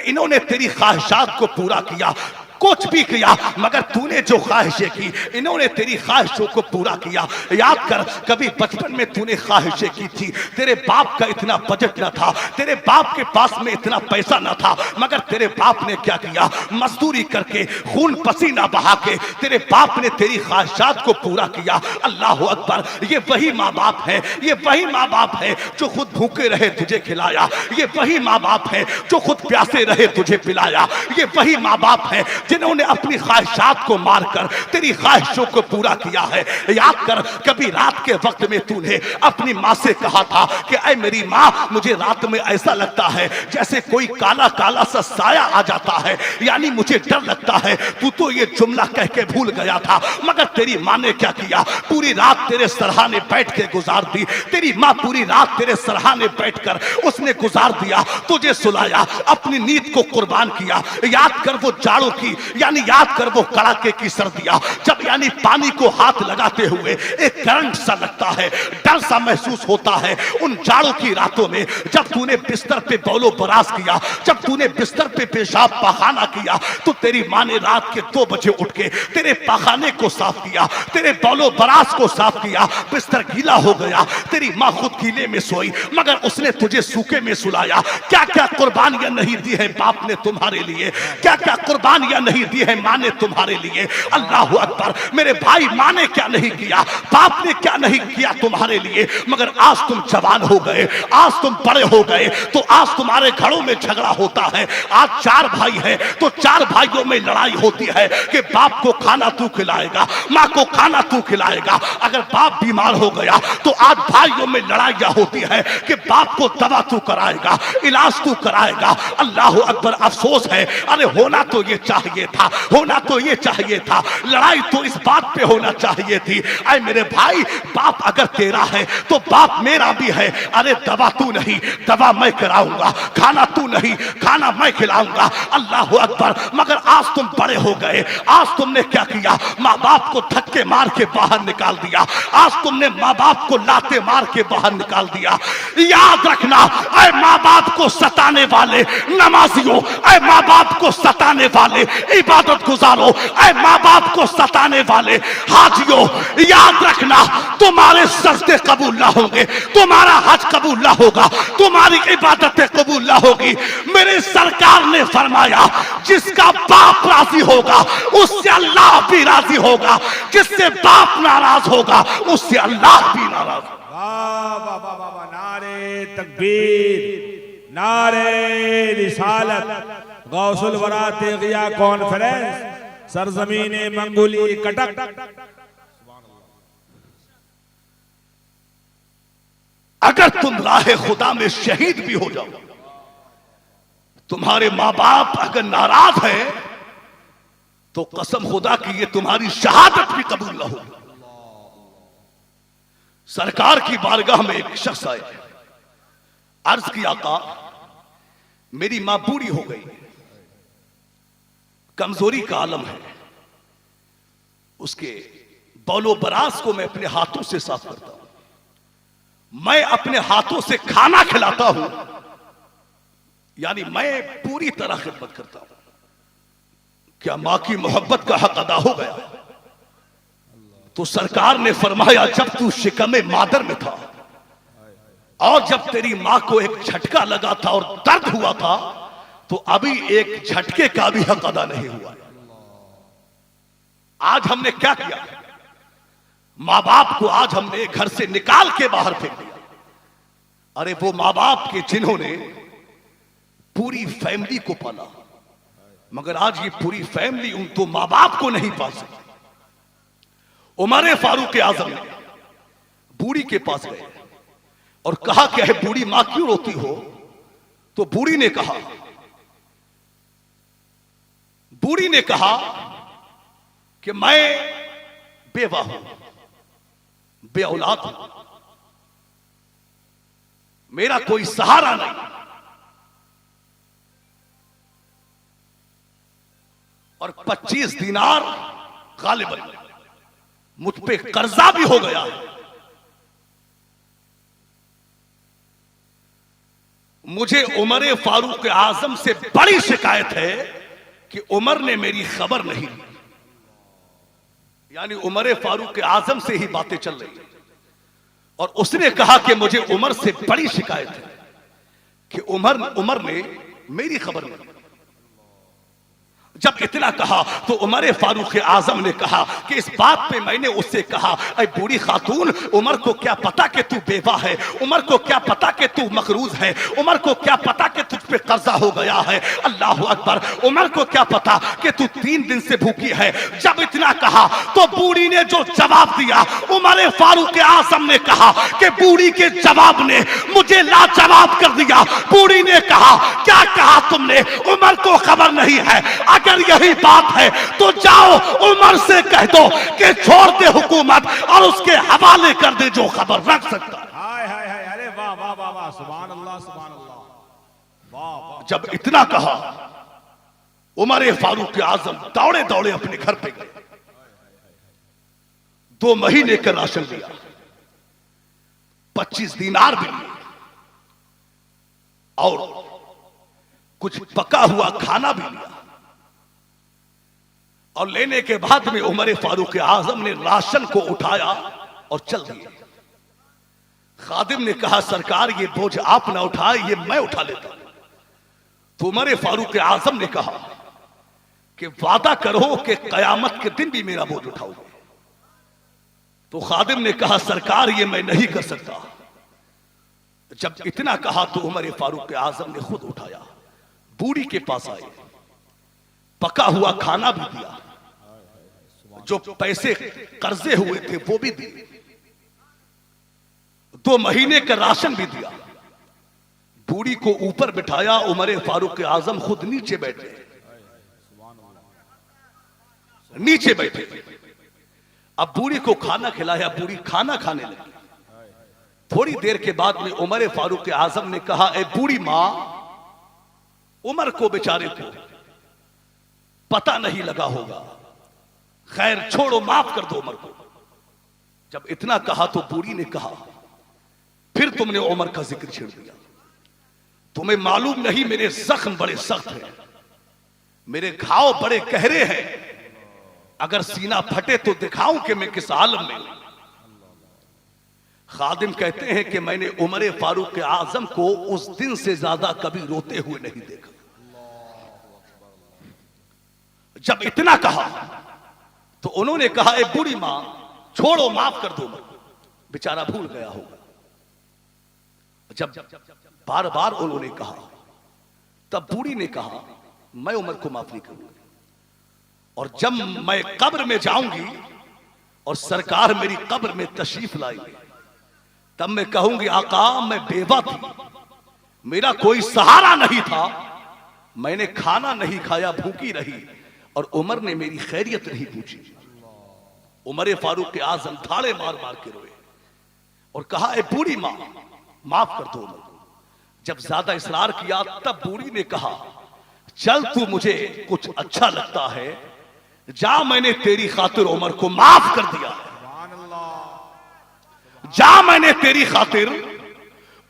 इन्होंने तेरी ख्वाहिशात को पूरा किया, कुछ भी किया, मगर तूने जो ख्वाहिशें की इन्होंने तेरी ख्वाहिशों को पूरा किया। याद कर, कभी बचपन में तूने ख्वाहिशें की थी, तेरे बाप का इतना बजट न था, तेरे बाप के पास में इतना पैसा न था, मगर तेरे बाप ने क्या किया, मजदूरी करके खून पसीना बहा के तेरे बाप ने तेरी ख्वाहिशात को पूरा किया। अल्लाह अकबर। ये वही माँ बाप है, ये वही माँ बाप है जो खुद भूखे रहे तुझे खिलाया, ये वही माँ बाप है जो खुद प्यासे रहे तुझे पिलाया, ये वही माँ बाप है जिन्होंने अपनी ख्वाहिशात को मारकर तेरी ख्वाहिशों को पूरा किया है। याद कर, कभी रात के वक्त में तूने अपनी माँ से कहा था कि ऐ मेरी माँ, मुझे रात में ऐसा लगता है जैसे कोई काला काला सा साया आ जाता है, यानी मुझे डर लगता है। तू तो ये जुमला कह के भूल गया था, मगर तेरी माँ ने क्या किया, पूरी रात तेरे सरहाने बैठ के गुजार दी। तेरी माँ पूरी रात तेरे सरहाने बैठकर उसने गुजार दिया, तुझे सुलाया, अपनी नींद को कुर्बान किया। याद कर वो जाड़ों की, यानी याद कर वो कड़ाके की सर्दियां, जब यानी पानी को हाथ लगाते हुए एक करंट सा लगता है, डर सा महसूस होता है। उन जाड़ों की रातों में जब तूने बिस्तर पे बौलो बरास किया, जब तूने बिस्तर पे पेशाब पाखाना किया, तो तेरी माँ ने रात के 2 बजे उठ के तेरे पाखाने को साफ किया, तेरे बौलो बरास को साफ किया। बिस्तर गीला हो गया, तेरी माँ खुद गीले में सोई, मगर उसने तुझे सूखे में सुलाया। क्या क्या कुर्बानियां नहीं दी है बाप ने तुम्हारे लिए, क्या क्या कुर्बानियां नहीं दी है मां ने तुम्हारे लिए। अल्लाह अकबर। मेरे भाई माँ ने क्या नहीं किया, बाप ने क्या नहीं किया तुम्हारे लिए, मगर आज तुम जवान हो गए, आज तुम बड़े हो गए, तो आज तुम्हारे घरों में झगड़ा होता है। आज 4 भाई है तो 4 भाइयों में लड़ाई होती है कि बाप को खाना तू खिलाएगा, माँ को खाना तू खिलाएगा। अगर बाप बीमार हो गया तो आज भाइयों में लड़ाइयां होती है कि बाप को दवा तू कराएगा, इलाज तू कराएगा। अल्लाह अकबर। अफसोस है, अरे होना तो ये चाहिए था, होना तो ये चाहिए था, लड़ाई तो इस बात पे होना चाहिए थी। अरे मेरे भाई, बाप अगर तेरा है तो बाप मेरा भी है। अरे दवा तू नहीं, दवा मैं कराऊंगा, खाना तू नहीं, खाना मैं खिलाऊंगा। अल्लाह अकबर। मगर आज तुम बड़े हो गए, आज तुमने क्या किया, माँ बाप को धक्के मार के बाहर निकाल दिया, आज तुमने माँ बाप को लाते मार के बाहर निकाल दिया। याद रखना, ऐ माँ बाप को सताने वाले नमाजियों, ऐ माँ बाप को सताने वाले इबादत गुजारो, ऐ माँ बाप को सताने वाले हाजियों, याद रखना तुम्हारे सजदे कबूल ना होंगे, तुम्हारा हज कबूल ना होगा, तुम्हारी इबादतें कबूल ना होगी। मेरे सरकार ने फरमाया, जिसका बाप राजी होगा उससे अल्लाह भी राजी होगा, जिससे बाप नाराज होगा उससे अल्लाह भी नाराज होगा। वाह वाह वाह वाह, नारे तकबीर, नारे रिसालत, गौसुल वरा तेगिया कॉन्फ्रेंस, सरजमीने मंगोली कटक। अगर तुम राह खुदा में शहीद भी हो जाओ, तुम्हारे माँ बाप अगर नाराज है तो कसम खुदा की ये तुम्हारी शहादत भी कबूल ना हो। सरकार की बारगाह में एक शख्स आए, अर्ज किया, आका मेरी मां बूढ़ी हो गई, कमजोरी का आलम है, उसके बौलो बरास को मैं अपने हाथों से साफ करता हूं, मैं अपने हाथों से खाना खिलाता हूं, यानी मैं पूरी तरह खिदमत करता हूं। क्या मां की मोहब्बत का हक अदा हो गया? तो सरकार ने फरमाया, जब तू शिकमे मादर में था और जब तेरी मां को एक झटका लगा था और दर्द हुआ था, तो अभी एक झटके का भी हक अदा नहीं हुआ। आज हमने क्या किया, मां बाप को आज हमने घर से निकाल के बाहर फेंक दिया। अरे वो मां बाप के जिन्होंने पूरी फैमिली को पाला, मगर आज ये पूरी फैमिली उन तो मां बाप को नहीं पाल सकी। उमर फारूक आजम बूढ़ी के पास गए और कहा, क्या है बूढ़ी मां क्यों रोती हो? तो बूढ़ी ने कहा कि मैं बेवा हूं, बे औलाद हूं, मेरा कोई सहारा नहीं, और 25 दिनार गालिबन मुझ पे कर्जा भी हो गया। मुझे उमर फारूक आजम से बड़ी शिकायत है कि उमर ने मेरी खबर नहीं ली। यानी उमर फारूक आजम से ही बातें चल रही, और उसने कहा कि मुझे उमर से बड़ी शिकायत है कि उमर ने मेरी खबर नहीं। जब इतना कहा तो उमर फारूक आजम ने कहा कि इस बात पे मैंने उससे कहा, ऐ बूढ़ी खातून, उमर को क्या पता कि तू बेवा है, उमर को क्या पता कि तू मकरूज है, उमर को क्या पता कि तुझ पे कर्जा हो गया है। अल्लाह अकबर। उमर को क्या पता कि तू 3 दिन से भूखी है। जब इतना कहा तो बूढ़ी ने जो जवाब दिया, उमर फारूक आजम ने कहा कि बूढ़ी के जवाब ने मुझे लाजवाब कर दिया। बूढ़ी ने कहा, क्या कहा तुमने? उमर को खबर नहीं है। अगर यही बात है तो जाओ उमर से कह दो कि छोड़ दे हुकूमत और उसके हवाले कर दे जो खबर रख सकता। हाय हाय हाय, अरे वाह वाह वाह वाह, सुभान अल्लाह सुभान अल्लाह, वाह वाह। जब इतना कहा, उमर फारूक आजम दौड़े दौड़े अपने घर पे गए, 2 महीने का राशन लिया, 25 दिनार भी लिए और कुछ पका हुआ खाना भी लिया। और लेने के बाद में उमर फारूक आजम ने राशन को उठाया और चल दिए। खादिम ने कहा, सरकार ये बोझ आप ना उठाए, ये मैं उठा लेता। तो उमर फारूक आजम ने कहा कि वादा करो कि कयामत के दिन भी मेरा बोझ उठाओगे। तो खादिम ने कहा सरकार ये मैं नहीं कर सकता। जब इतना कहा तो उमर फारूक आजम ने खुद उठाया, बूढ़ी के पास आए, पका हुआ खाना भी दिया, जो पैसे कर्जे हुए थे वो भी दिए, 2 महीने का राशन भी दिया। बूढ़ी को ऊपर बिठाया, उमर फारूक आजम खुद नीचे बैठे, नीचे बैठे। अब बूढ़ी को खाना खिलाया, बूढ़ी खाना खाने लगी। थोड़ी देर के बाद में उमर फारूक आजम ने कहा, ए बूढ़ी मां, उमर को बेचारे को पता नहीं लगा होगा, खैर छोड़ो, माफ कर दो उमर को। जब इतना कहा तो बूढ़ी ने कहा, फिर तुमने उमर का जिक्र छेड़ दिया। तुम्हें मालूम नहीं मेरे जख्म बड़े सख्त हैं, मेरे घाव बड़े गहरे हैं, अगर सीना फटे तो दिखाऊं कि मैं किस हालत में हूं। खादिम कहते हैं कि मैंने उमर फारूक आजम को उस दिन से ज्यादा कभी रोते हुए नहीं देखा। जब इतना कहा तो उन्होंने कहा, ए बूढ़ी मां, छोड़ो, माफ कर दो उमर को, बेचारा भूल गया होगा। जब बार बार उन्होंने कहा, तब बूढ़ी ने कहा, मैं उमर को माफ नहीं करूंगी, और जब मैं कब्र में जाऊंगी और सरकार मेरी कब्र में तशरीफ लाएंगे, तब मैं कहूंगी, आका मैं बेवा थी, मेरा कोई सहारा नहीं था, मैंने खाना नहीं खाया, भूखी रही, और उमर ने मेरी खैरियत नहीं पूछी। उमर फारूक आजम थाड़े मार मार के रोए और कहा, ए बूढ़ी मां, माफ कर दो उमर को। जब ज्यादा इसरार किया तब बूढ़ी ने कहा, चल तू मुझे कुछ अच्छा लगता है, जा, मैंने तेरी खातिर उमर को माफ कर दिया है, जा, मैंने तेरी खातिर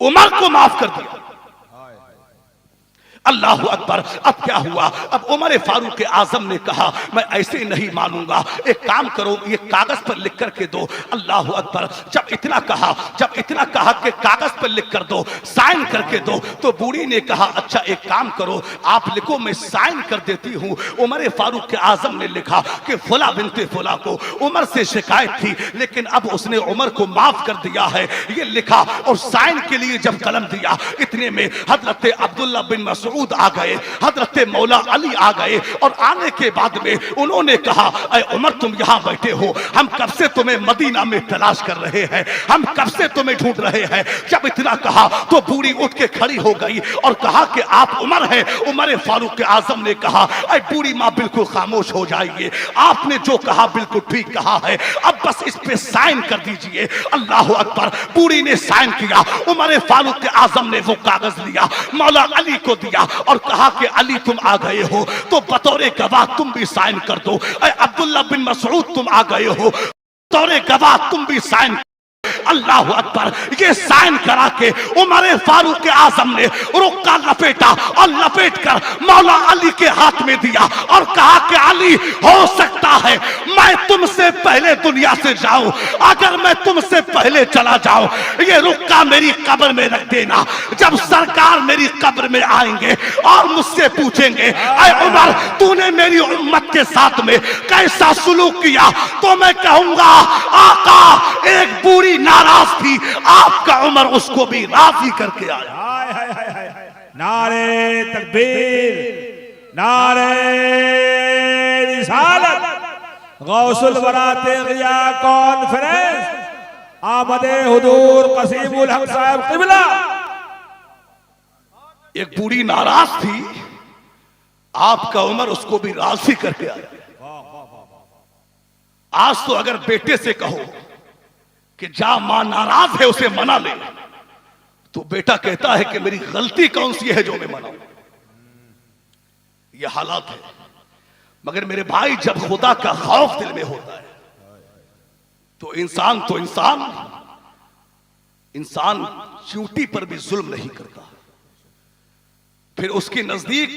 उमर को माफ कर दिया। अल्लाह अकबर। अब क्या हुआ? अब उमर फारूक आजम ने कहा, मैं ऐसे नहीं मानूंगा, एक काम करो, ये कागज पर लिख करके दो। अल्लाह अकबर। जब इतना कहा कि कागज पर लिख कर दो, साइन करके दो, तो बूढ़ी ने कहा, अच्छा एक काम करो, आप लिखो, मैं साइन कर देती हूं। उमर फारूक आजम ने लिखा कि फुला बिनते फुला को उमर से शिकायत थी, लेकिन अब उसने उमर को माफ कर दिया है, ये लिखा। और साइन के लिए जब कलम दिया, इतने में हजरत अब्दुल्ला बिन मसूद आ गए, हजरत मौला अली आ गए, और आने के बाद में उन्होंने कहा, अरे उमर तुम यहां बैठे हो, हम कब से तुम्हें मदीना में तलाश कर रहे हैं, हम कब से तुम्हें ढूंढ रहे हैं। जब इतना कहा तो बूढ़ी उठ के खड़ी हो गई और कहा कि आप उमर हैं। उमर फारूक आजम ने कहा, अरे बूढ़ी मां बिल्कुल खामोश हो जाइए, आपने जो कहा बिल्कुल ठीक कहा है, अब बस इस पे साइन कर दीजिए। अल्लाह अकबर। बूढ़ी ने साइन किया, उमर फारूक आजम ने वो कागज लिया, मौला अली को दिया और कहा कि अली तुम आ गए हो तो बतौरे गवाह तुम भी साइन कर दो। अब्दुल्ला बिन मसूद तुम आ गए हो, बतौरे गवाह तुम भी साइन। अल्लाह अकबर। ये साइन करा के उमर फारूक आजम ने रुक्का लपेटा और लपेट कर मौला अली के हाथ में दिया और कहा कि अली, हो सकता है मैं तुमसे पहले दुनिया से जाऊं, अगर मैं तुमसे पहले चला जाऊं, ये रुक्का मेरी कब्र में रख देना। जब सरकार मेरी कब्र में आएंगे और मुझसे पूछेंगे, ऐ उमर तूने मेरी उम्मत के साथ में कैसा सुलूक किया, तो मैं कहूंगा, आका एक बूढ़ी नाराज थी, आपका उमर उसको भी राजी करके आया। हाय हाय हाय हाय। नारे तकबीर, नारे रिसालत, गौसुल वराते गिया कॉन्फ्रेंस, आमदे हुजूर कसीमुल हक साहब क़िबला। एक बूढ़ी नाराज थी, आपका उमर उसको भी राजी करके आया। आज तो अगर बेटे से कहो कि जा, मां नाराज है उसे मना ले, तो बेटा कहता है कि मेरी गलती कौन सी है जो मैं मनाऊं। ये हालात है। मगर मेरे भाई, जब खुदा का खौफ दिल में होता है तो इंसान चींटी पर भी जुल्म नहीं करता। फिर उसके नजदीक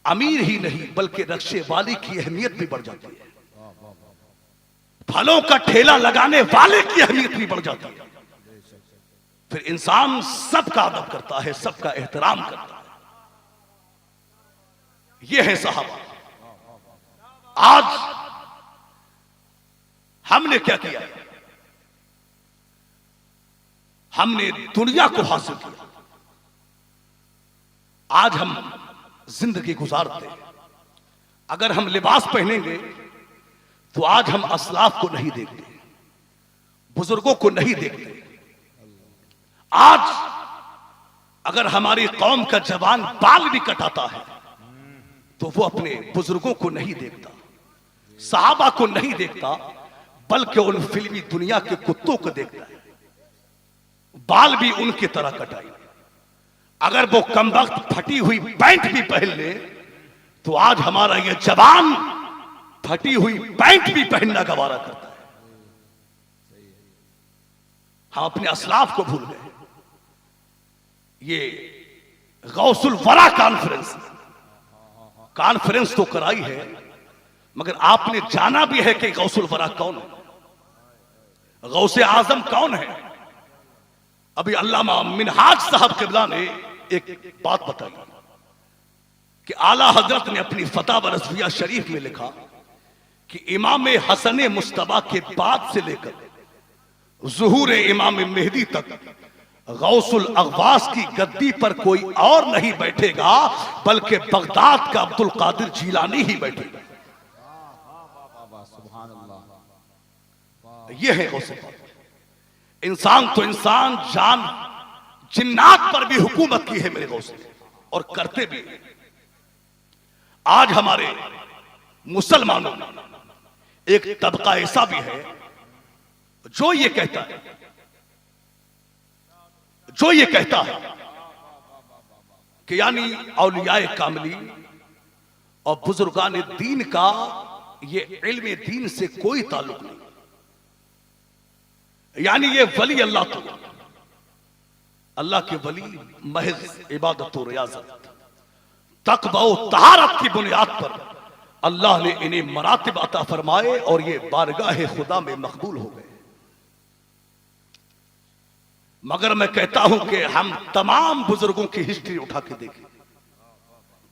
अमीर ही नहीं बल्कि रक्षे वाली की अहमियत भी बढ़ जाती है, फलों का ठेला लगाने वाले की अहमियत भी बढ़ जाती है। फिर इंसान सबका अदब करता है, सबका एहतराम करता है। यह है सहाबा। आज हमने क्या किया? हमने दुनिया को हासिल किया। आज हम जिंदगी गुजारते हैं। अगर हम लिबास पहनेंगे तो आज हम असलाफ को नहीं देखते, बुजुर्गों को नहीं देखते। आज अगर हमारी कौम का जवान बाल भी कटाता है तो वो अपने बुजुर्गों को नहीं देखता, सहाबा को नहीं देखता, बल्कि उन फिल्मी दुनिया के कुत्तों को देखता है। बाल भी उनकी तरह कटाई। अगर वो कमबख्त फटी हुई पैंट भी पहन ले तो आज हमारा ये जवान फटी हुई पैंट भी पहनना गवारा करता है। हम अपने असलाफ को भूल गए। ये गौसुल वरा कॉन्फ्रेंस तो कराई है, मगर आपने जाना भी है कि गौसुल वरा कौन है, गौसे आजम कौन है। अभी अल्लामा मिनहाज साहब किबला ने एक बात बताई कि आला हजरत ने अपनी फतवा रज़विया शरीफ में लिखा कि इमाम हसन मुस्तबा के बाद से लेकर ज़ुहूर इमाम मेहदी तक गौसुल अगवास की गद्दी पर कोई और नहीं बैठेगा, बल्कि बगदाद का अब्दुल कादिर जीलानी ही बैठेगा। यह है गौसे पाक। इंसान तो इंसान, जान जिन्नात पर भी हुकूमत की है मेरे गौसे, और करते भी। आज हमारे मुसलमानों में एक तबका ऐसा भी है जो ये कहता है कि यानी औलियाए कामली और बुजुर्गान दीन का ये इल्म दीन से कोई ताल्लुक नहीं, यानी ये वली अल्लाह के वली महज इबादत और रियाजत, तक़वा और तहारत की बुनियाद पर अल्लाह ने इन्हें मरातिब अता फरमाए और ये बारगाह खुदा में मकबूल हो गए। मगर मैं कहता हूं कि हम तमाम बुजुर्गों की हिस्ट्री उठा के देखें,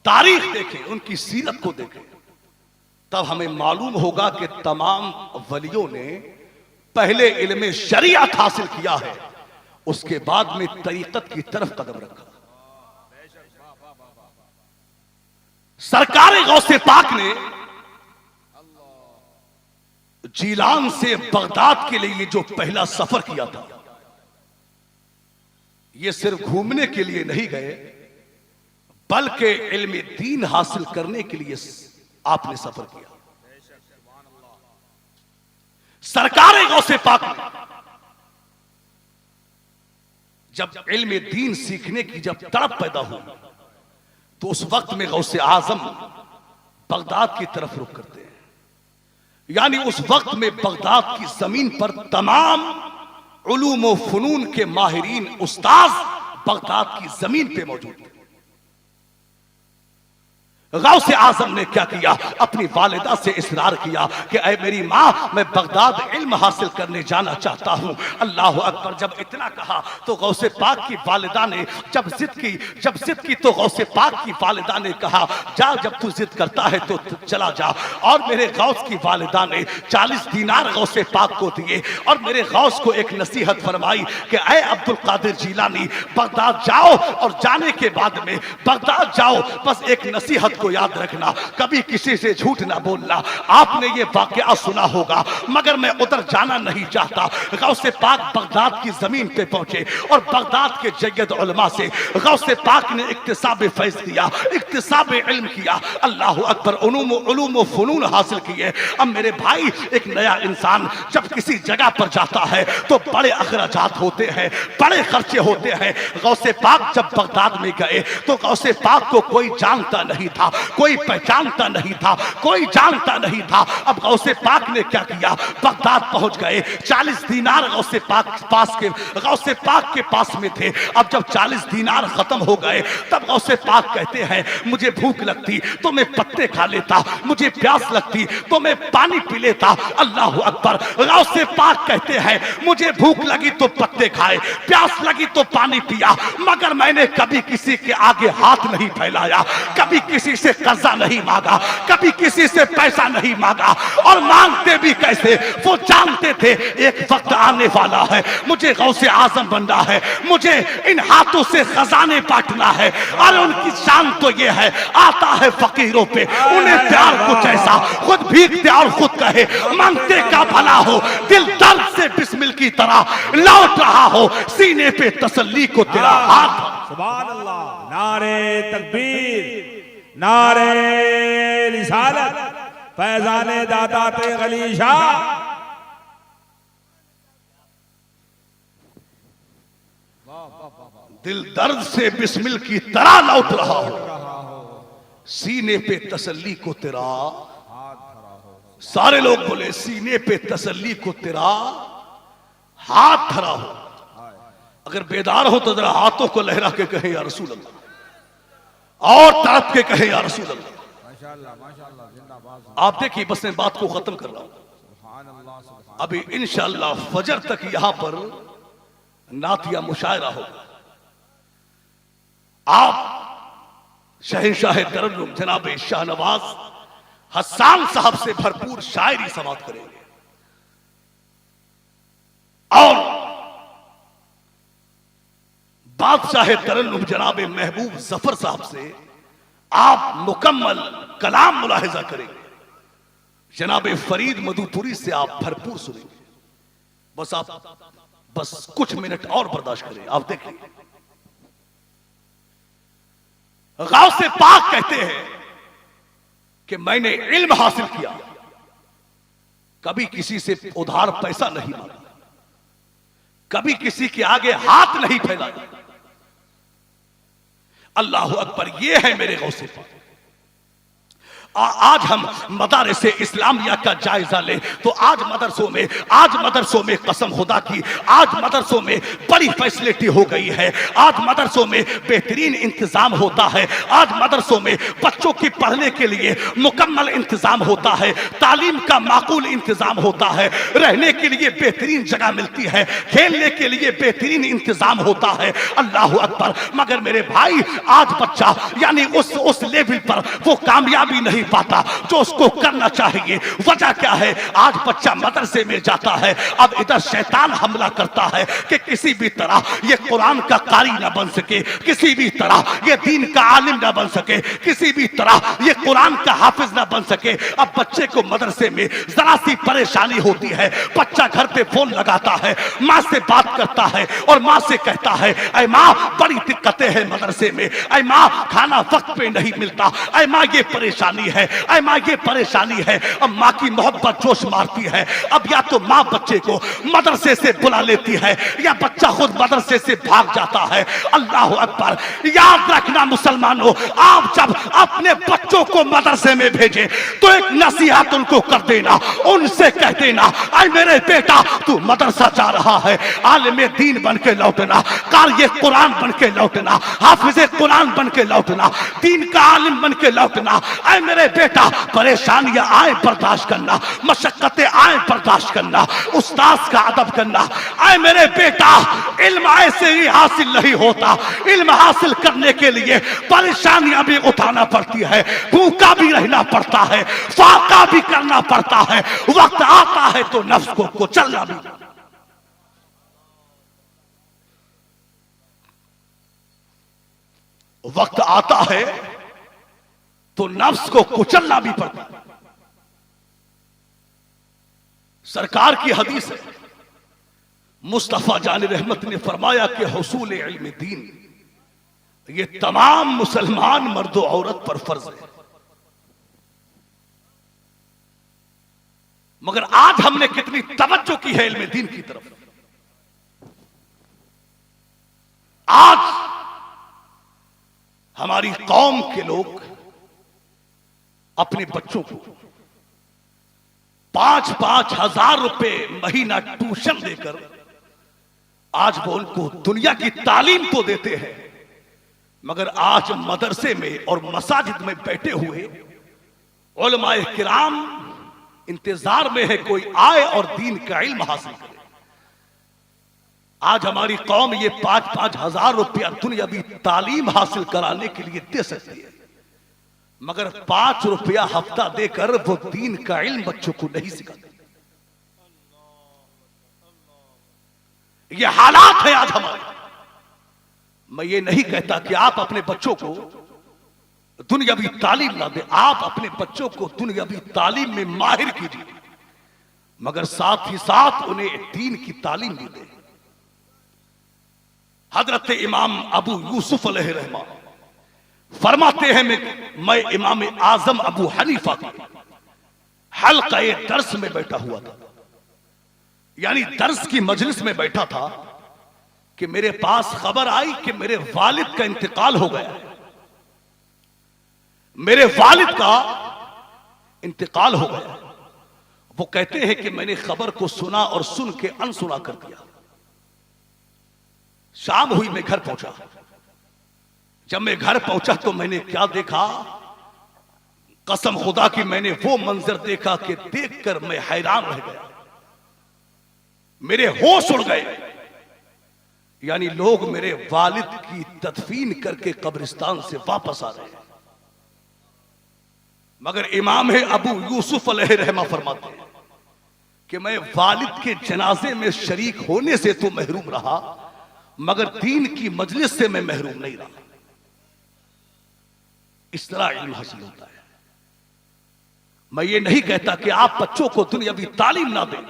तारीख देखें, उनकी सीरत को देखें, तब हमें मालूम होगा कि तमाम वलियों ने पहले इल्म शरीयत हासिल किया है, उसके बाद में तरीकत की तरफ कदम रखा। सरकार गौसे पाक ने जीलान से बगदाद के लिए जो पहला सफर किया था, ये सिर्फ घूमने के लिए नहीं गए, बल्कि इल्म दीन हासिल करने के लिए आपने सफर किया। सरकार गौसे पाक ने जब इल्म दीन सीखने की जब तड़प पैदा हुई तो उस वक्त में गौसे आजम बगदाद की तरफ रुख करते हैं। यानी उस वक्त में बगदाद की जमीन पर तमाम उलूम व फनून के माहिरीन उस्ताद बगदाद की जमीन पे मौजूद थे। गौसे आजम ने क्या किया, अपनी वालिदा से इसरार किया कि ऐ मेरी माँ, मैं बगदाद इल्म हासिल करने जाना चाहता हूँ। अल्लाह अकबर। जब इतना कहा तो गौसे पाक की वालिदा ने जब जिद की तो गौसे पाक की वालिदा ने कहा, जा, जब तू जिद करता है तो चला जा। और मेरे गौस की वालिदा ने 40 दीनार गौसे पाक को दिए और मेरे गौस को एक नसीहत फरमाई कि ऐ अब्दुल कादिर जीलानी, बगदाद जाओ और जाने के बाद में बगदाद जाओ, बस एक नसीहत को याद रखना, कभी किसी से झूठ ना बोलना। आपने ये वाकया सुना होगा, मगर मैं उधर जाना नहीं चाहता। गौसे पाक बगदाद की जमीन पे पहुंचे और बगदाद के जय्यद उलमा से गौसे पाक ने इक्तिसाब फैज़ किया, इक्तिसाब इल्म किया। अल्लाह अकबर। उलूम व फनून हासिल किए। अब मेरे भाई, एक नया इंसान जब किसी जगह पर जाता है तो बड़े अखराजात होते हैं, बड़े खर्चे होते हैं। गौसे पाक जब बगदाद में गए तो गौसे पाक को कोई जानता नहीं था, कोई पहचानता नहीं था, कोई जानता नहीं था। अब गौसे पाक ने क्या किया, बगदाद पहुंच गए। 40 दीनार गौसे पाक के पास में थे। अब जब 40 दीनार खत्म हो गए तब गौसे पाक कहते हैं, मुझे भूख लगती तो मैं पत्ते खा लेता, मुझे प्यास लगती तो मैं पानी पी लेता। अल्लाह अकबर। गौसे पाक कहते हैं, मुझे भूख लगी तो पत्ते खाए, प्यास लगी तो पानी पिया, मगर मैंने कभी किसी के आगे हाथ नहीं फैलाया, कभी किसी से कर्जा नहीं मांगा, कभी किसी से पैसा नहीं मांगा, और मांगते भी कैसे, वो जानते थे एक वक्त आने वाला है, मुझे गौसे आजम बनना है, मुझे इन हाथों से खजाने बांटना है। और उनकी शान तो ये है, आता है फकीरों पे उन्हें प्यार कुछ ऐसा, खुद भीखते और खुद कहे मांगते का भला हो, दिल दर्द से बिस्मिल की तरह लौट रहा हो, सीने पे तसल्ली को तेरा हाथ। सुभान अल्लाह, नारे तकबीर, नारे रिसालत, फैजाने दाता ते अली शाह। दिल दर्द से बिस्मिल की तरह लौट रहा हो, सीने पे तसल्ली को तेरा। सारे लोग बोले सीने पे तसल्ली को तेरा हाथ धरा हो। अगर बेदार हो तो जरा हाथों को लहरा के कहे या रसूल अल्लाह, और तड़प के कहे या रसूल अल्लाह। माशाअल्लाह, माशाअल्लाह, जिंदाबाद। आप देखिए, बस मैं बात को खत्म कर रहा हूं। अभी इंशाअल्लाह फजर तक यहां पर नातिया मुशायरा होगा। आप शहंशाह तरन्नुम जनाब शाहनवाज हसन साहब से भरपूर शायरी समाप्त करेंगे, और बादशाह तरन्नुम जनाब महबूब जफर साहब से आप मुकम्मल कलाम मुलाहिजा करेंगे। जनाब फरीद मधुपुरी से आप भरपूर सुनेंगे। बस कुछ मिनट और बर्दाश्त करें। आप देखिए, गौसे पाक कहते हैं कि मैंने इल्म हासिल किया, कभी किसी से उधार पैसा नहीं मांगा, कभी किसी के आगे हाथ नहीं फैलाया। अल्लाह अकबर, ये है मेरे गौसे पाक। आज हम मदारसे इस्लामिया का जायजा लें तो आज मदरसों में कसम खुदा की, आज मदरसों में बड़ी फैसिलिटी हो गई है। आज मदरसों में बेहतरीन इंतजाम होता है। आज मदरसों में बच्चों की पढ़ने के लिए मुकम्मल इंतजाम होता है, तालीम का माकूल इंतजाम होता है, रहने के लिए बेहतरीन जगह मिलती है, खेलने के लिए बेहतरीन इंतजाम होता है। अल्लाह अकबर। मगर मेरे भाई, आज बच्चा यानी उस लेवल पर वो कामयाबी नहीं पाता जो उसको करना चाहिए। वजह क्या है? आज बच्चा मदरसे में जाता है, अब इधर शैतान हमला करता है कि किसी भी तरह ये कुरान का कारी ना बन सके, किसी भी तरह ये दीन का आलिम ना बन सके, किसी भी तरह ये कुरान का हाफिज ना बन सके। अब बच्चे को मदरसे में जरा सी परेशानी होती है, बच्चा घर पे फोन लगाता है, माँ से बात करता है और माँ से कहता है, ऐ माँ बड़ी दिक्कतें हैं मदरसे में, ऐ माँ खाना वक्त पे नहीं मिलता, ऐ माँ ये परेशानी है, ऐ माँ ये परेशानी है। अब माँ की मोहब्बत जोश मारती है। अब या तो माँ बच्चे को मदरसे से बुला लेती है या बच्चा खुद मदरसे से भाग जाता है। अल्लाह अकबर। याद रखना मुसलमानों, आप जब अपने बच्चों को मदरसे में भेजे तो एक नसीहत उनको कर देना, उनसे कह देना, ऐ मेरे बेटा तू मदरसा जा रहा है, आलिम दीन बन के लौटना, कारी कुरान बन के लौटना, हाफिज कुरान बन के लौटना, दीन का आलिम बन के लौटना। ऐ मेरे बेटा परेशानियां आए बर्दाश्त करना, मशक्कतें आए बर्दाश्त करना, उस्ताद का अदब करना। ऐ मेरे बेटा इल्म ऐसे ही हासिल नहीं होता, इल्म हासिल करने के लिए परेशानियां भी उठाना पड़ती है, भूखा भी रहना पड़ता है, फाका भी करना पड़ता है। वक्त आता है तो नफ्स को कुचलना भी, वक्त आता है तो नफ्स को कुचलना भी पड़ता है। सरकार की हदीस है, मुस्तफा जान रहमत ने फरमाया कि हुसूल इल्म दीन ये तमाम मुसलमान मर्द और औरत पर फर्ज है। मगर आज हमने कितनी तवज्जो की है इल्म दीन की तरफ। आज हमारी कौम के लोग अपने बच्चों को 5-5 हजार रुपए महीना ट्यूशन देकर आज वो उनको दुनिया की तालीम तो देते हैं, मगर आज मदरसे में और मसाजिद में बैठे हुए उलमाए किराम इंतजार में है कोई आए और दीन का इल्म हासिल करे। आज हमारी कौम ये 5-5 हजार रुपया दुनियावी तालीम हासिल कराने के लिए दे सकती है, मगर 5 रुपया हफ्ता देकर वो दीन का इल्म बच्चों को नहीं सिखाते। ये हालात है आज हमारे। मैं ये नहीं कहता कि आप अपने बच्चों को दुनियावी तालीम ना दें, आप अपने बच्चों को दुनियावी तालीम में माहिर कीजिए, मगर साथ ही साथ उन्हें दीन की तालीम भी दें। हजरत इमाम अबू यूसुफ अलैहिर्रहमा फरमाते हैं, मैं इमाम आजम अबू हनीफा के हल्क़े दर्स में बैठा हुआ था, यानी दर्स की मजलिस में बैठा था कि मेरे पास खबर आई कि मेरे वालिद का इंतकाल हो गया। मेरे वालिद का इंतकाल हो गया। वो कहते हैं कि मैंने खबर को सुना और सुन के अनसुना कर दिया। शाम हुई, मैं घर पहुंचा। जब मैं घर पहुंचा तो मैंने क्या देखा, कसम खुदा की मैंने वो मंजर देखा कि देखकर मैं हैरान रह गया। मेरे होश उड़ गए। यानी लोग मेरे वालिद की तदफीन करके कब्रिस्तान से वापस आ रहे हैं, मगर इमाम है अबू यूसुफ अलैहिर्रहमा फरमाते हैं कि मैं वालिद के जनाजे में शरीक होने से तो महरूम रहा, मगर दीन की मजलिस से मैं महरूम नहीं रहा। इस तरह इल्म हासिल होता है। मैं ये नहीं कहता कि आप बच्चों को दुनियावी तालीम ना दें,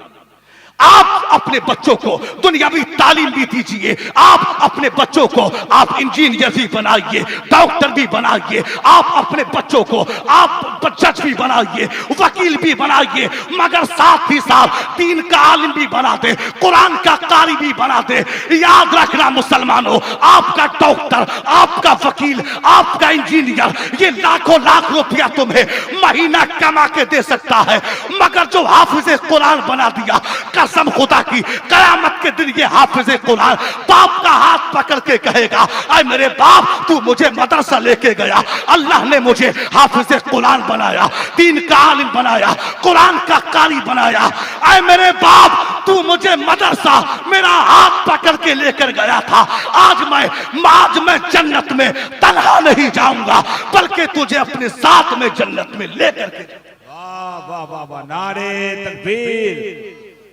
आप अपने बच्चों को दुनियावी तालीम भी दीजिए। आप अपने बच्चों को आप इंजीनियर भी बनाइए, डॉक्टर भी बनाइए। आप अपने बच्चों को आप जज भी बनाइए, वकील भी बनाइए, मगर साथ ही साथ दीन का आलिम भी बना दे, कुरान का कारी भी बना दे। याद रखना मुसलमानों, आपका डॉक्टर, आपका वकील, आपका इंजीनियर, ये लाखों लाख रुपया तुम्हें महीना कमा के दे सकता है, मगर जो हाफिज कुरान बना दिया, कसम खुदा की कयामत के दिन ये हाफिज कुरान बाप का हाथ पकड़ के कहेगा, अरे मेरे बाप तू मुझे मदरसा लेके गया, अल्लाह ने मुझे हाफिज कुरान बनाया, दीन का आलिम बनाया, कुरान का कारी बनाया। अरे मेरे बाप तू मुझे मदरसा मेरा हाथ पकड़ के लेकर गया था। आज मैं जन्नत में तन्हा नहीं जाऊंगा, बल्कि तुझे अपने साथ में जन्नत में लेकर के। वाह वाह वाह वाह, नारे तकबीर,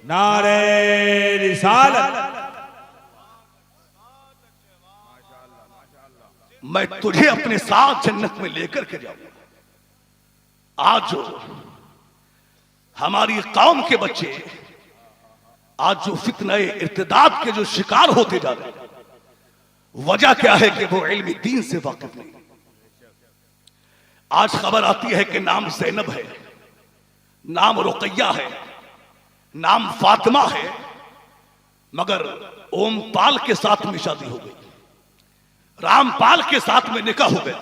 नारे रिसालत। मैं तुझे अपने साथ जन्नत में लेकर के जाऊंगा। आज जो हमारी कौम के बच्चे आज जो फितने इर्तिदाद के जो शिकार होते जा रहे हैं, वजह क्या है कि वो इल्मी दीन से वाकिफ नहीं। आज खबर आती है कि नाम ज़ैनब है, नाम रुकैया है, नाम फातिमा है, मगर ओमपाल के साथ में शादी हो गई, रामपाल के साथ में निकाह हो गया।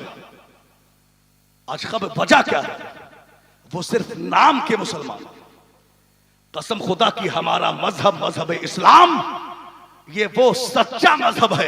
आज खबर वजह क्या है? वो सिर्फ नाम के मुसलमान। कसम खुदा की हमारा मजहब इस्लाम, ये वो सच्चा मजहब है